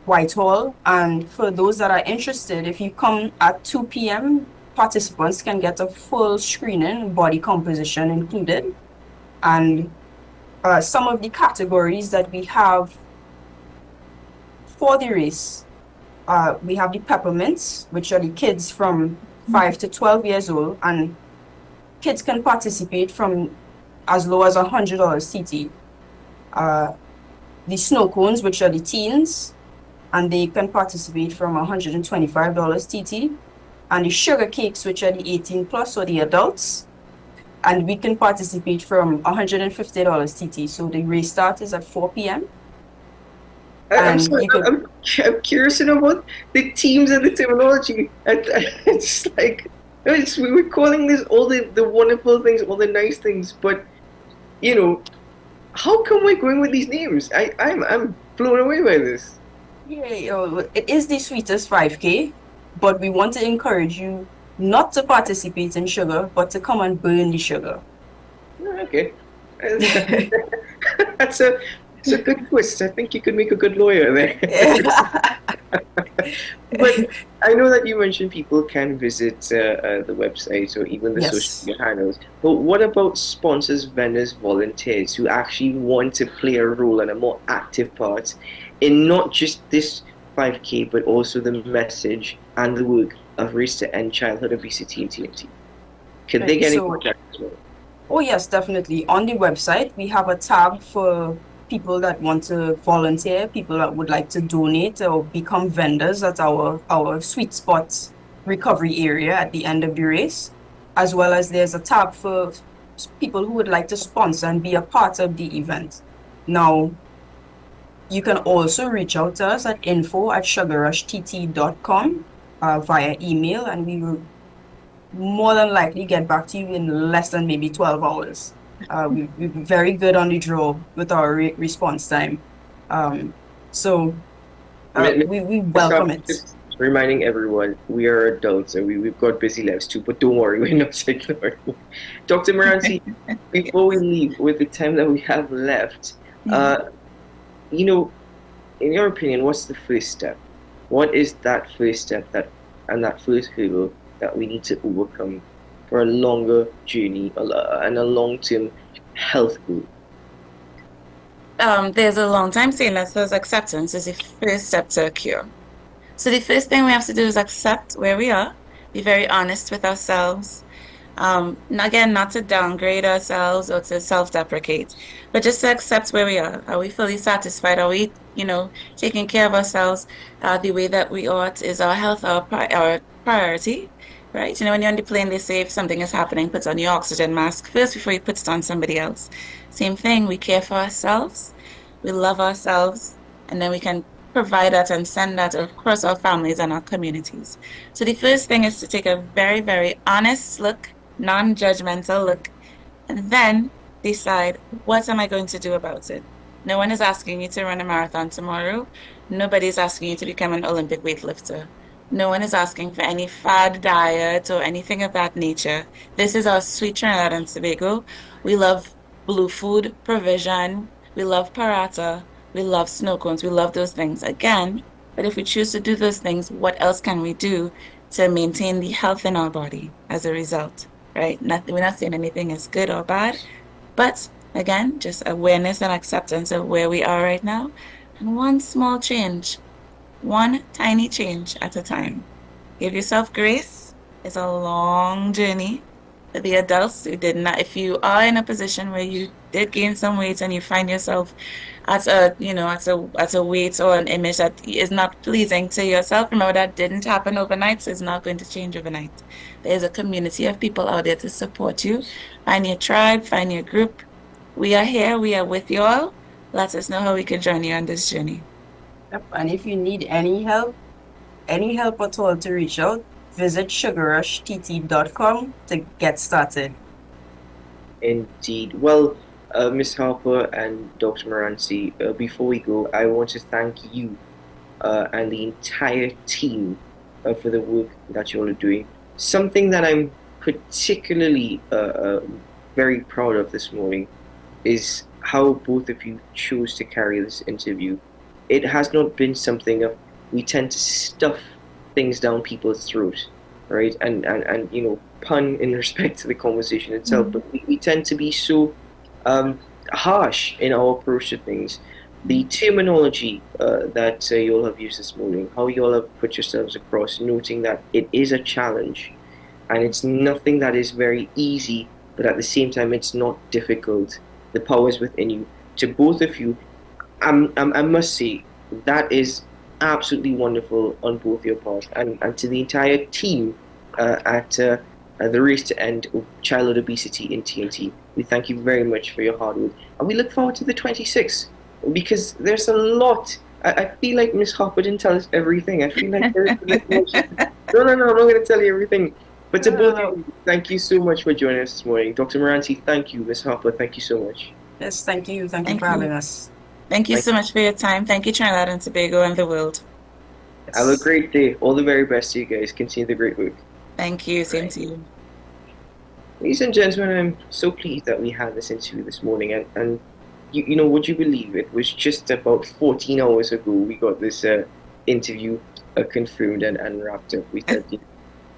Whitehall. And for those that are interested, if you come at 2 p.m., participants can get a full screening, body composition included. And some of the categories that we have for the race, we have the peppermints, which are the kids from 5 to 12 years old, and kids can participate from as low as $100 TT. The snow cones, which are the teens, and they can participate from $125 TT. And the sugar cakes, which are the 18 plus or the adults, and we can participate from $150 TT. So the race start is at 4 p.m.
I'm curious to know about the teams and the terminology. It's like we were calling this all the wonderful things, all the nice things, but how come we're going with these names? I'm blown away by this.
Yeah, it is the sweetest 5K, but we want to encourage you not to participate in sugar, but to come and burn the sugar.
Okay. That's a good twist. I think you could make a good lawyer there. But I know that you mentioned people can visit the website or even the social media handles. But what about sponsors, vendors, volunteers who actually want to play a role and a more active part in not just this 5K, but also the message and the work of Race to End Childhood Obesity in TNT? Can they get in contact as well?
Oh yes, definitely. On the website, we have a tab for people that want to volunteer, people that would like to donate or become vendors at our sweet spot recovery area at the end of the race, as well as there's a tab for people who would like to sponsor and be a part of the event. Now, you can also reach out to us at info@sugarrushtt.com via email, and we will more than likely get back to you in less than maybe 12 hours. We're very good on the draw with our response time. We welcome it.
reminding everyone we are adults and we've got busy lives too, but don't worry, we're not ignoring you. Dr. Moranci, before we leave, with the time that we have left, you know, in your opinion, what's the first step? What is that first step and that first hurdle that we need to overcome for a longer journey and a long-term health goal?
There's a long time saying that says acceptance is the first step to a cure. So the first thing we have to do is accept where we are, be very honest with ourselves. Again, not to downgrade ourselves or to self-deprecate, but just to accept where we are. Are we fully satisfied? Are we, taking care of ourselves the way that we ought? Is our health our priority? Right? When you're on the plane, they say if something is happening, put on your oxygen mask first before you put it on somebody else. Same thing, we care for ourselves, we love ourselves, and then we can provide that and send that across our families and our communities. So the first thing is to take a very, very honest look, non-judgmental look, and then decide, what am I going to do about it? No one is asking you to run a marathon tomorrow. Nobody's asking you to become an Olympic weightlifter. No one is asking for any fad diet or anything of that nature. This is our sweet Trinidad and Tobago. We love blue food provision. We love paratha. We love snow cones. We love those things again. But if we choose to do those things, what else can we do to maintain the health in our body as a result, right? We're not saying anything is good or bad, but again, just awareness and acceptance of where we are right now. And one small change, one tiny change at a time. Give yourself grace. It's a long journey. For the adults who did not, if you are in a position where you did gain some weight and you find yourself at a weight or an image that is not pleasing to yourself, remember that didn't happen overnight, so it's not going to change overnight. There's a community of people out there to support you. Find your tribe, find your group. We are here, we are with you all. Let us know how we can join you on this journey.
Yep. And if you need any help at all, to reach out, visit sugarrushtT.com to get started.
Indeed. Well, Ms. Harper and Dr. Moranci, before we go, I want to thank you and the entire team for the work that you all are doing. Something that I'm particularly very proud of this morning is how both of you chose to carry this interview. It has not been something of, we tend to stuff things down people's throats, right? And pun in respect to the conversation itself, but we tend to be so harsh in our approach to things. The terminology that you all have used this morning, how you all have put yourselves across, noting that it is a challenge and it's nothing that is very easy, but at the same time it's not difficult. The power is within you. To both of you, I must say that is absolutely wonderful on both your parts, and to the entire team at the Race to End Childhood Obesity in TNT, we thank you very much for your hard work, and we look forward to the 26th, because there's a lot. I feel like Miss Harper didn't tell us everything. I feel like there's no, I'm not going to tell you everything. But to both of you, thank you so much for joining us this morning. Dr. Moranci, thank you. Miss Harper, thank you so much.
Yes, thank you. Thank you for having us.
Thank you so much for your time. Thank you, Trinidad and Tobago and the world.
Have a great day. All the very best to you guys. Continue the great work.
Thank you. Same to you.
Ladies and gentlemen, I'm so pleased that we had this interview this morning. And you know, would you believe it was just about 14 hours ago we got this interview confirmed and wrapped up. We said,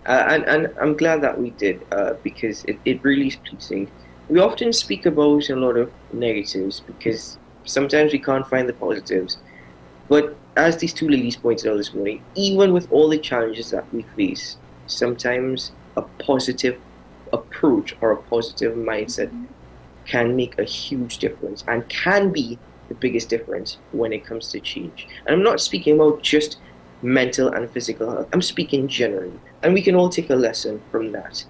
and I'm glad that we did because it really is pleasing. We often speak about a lot of negatives because sometimes we can't find the positives. But as these two ladies pointed out this morning, even with all the challenges that we face, sometimes a positive approach or a positive mindset can make a huge difference and can be the biggest difference when it comes to change. And I'm not speaking about just mental and physical health. I'm speaking generally. And we can all take a lesson from that.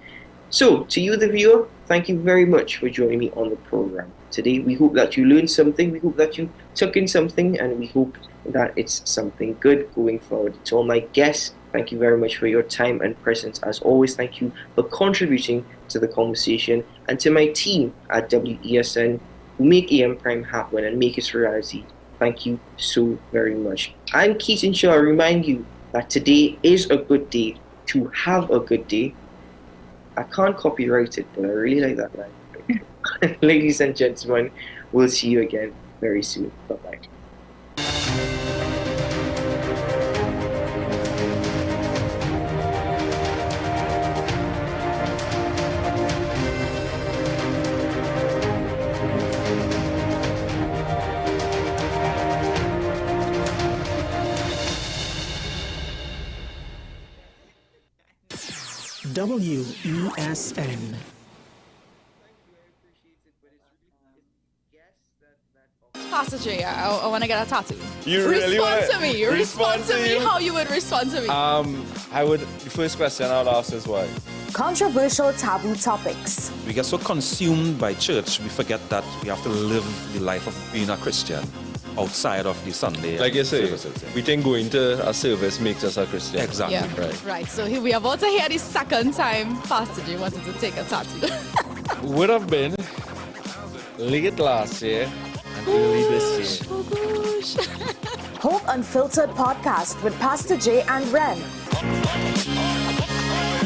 So, to you, the viewer, thank you very much for joining me on the program today. We hope that you learned something, we hope that you took in something, and we hope that it's something good going forward. To all my guests, thank you very much for your time and presence. As always, thank you for contributing to the conversation. And to my team at WESN, who make AM Prime happen and make it reality, thank you so very much. I'm Keaton Shaw. I remind you that today is a good day to have a good day. I can't copyright it, but I really like that line. Ladies and gentlemen, we'll see you again very soon. Bye-bye.
WESN.
Pastor J, I want to get a tattoo.
You really
respond
wanna-
to me.
respond
Respond to
to
me
you?
how you would respond to me.
The first question I would ask is why?
Controversial taboo topics.
We get so consumed by church, we forget that we have to live the life of being a Christian outside of the Sunday.
Like you say,
services.
we think going to a service makes us a Christian.
Exactly.
Yeah. Right. So here we are about to hear the second time Pastor J wanted to take a tattoo.
Would have been late last year and early this year.
Oh gosh.
Hope Unfiltered podcast with Pastor J and Ren.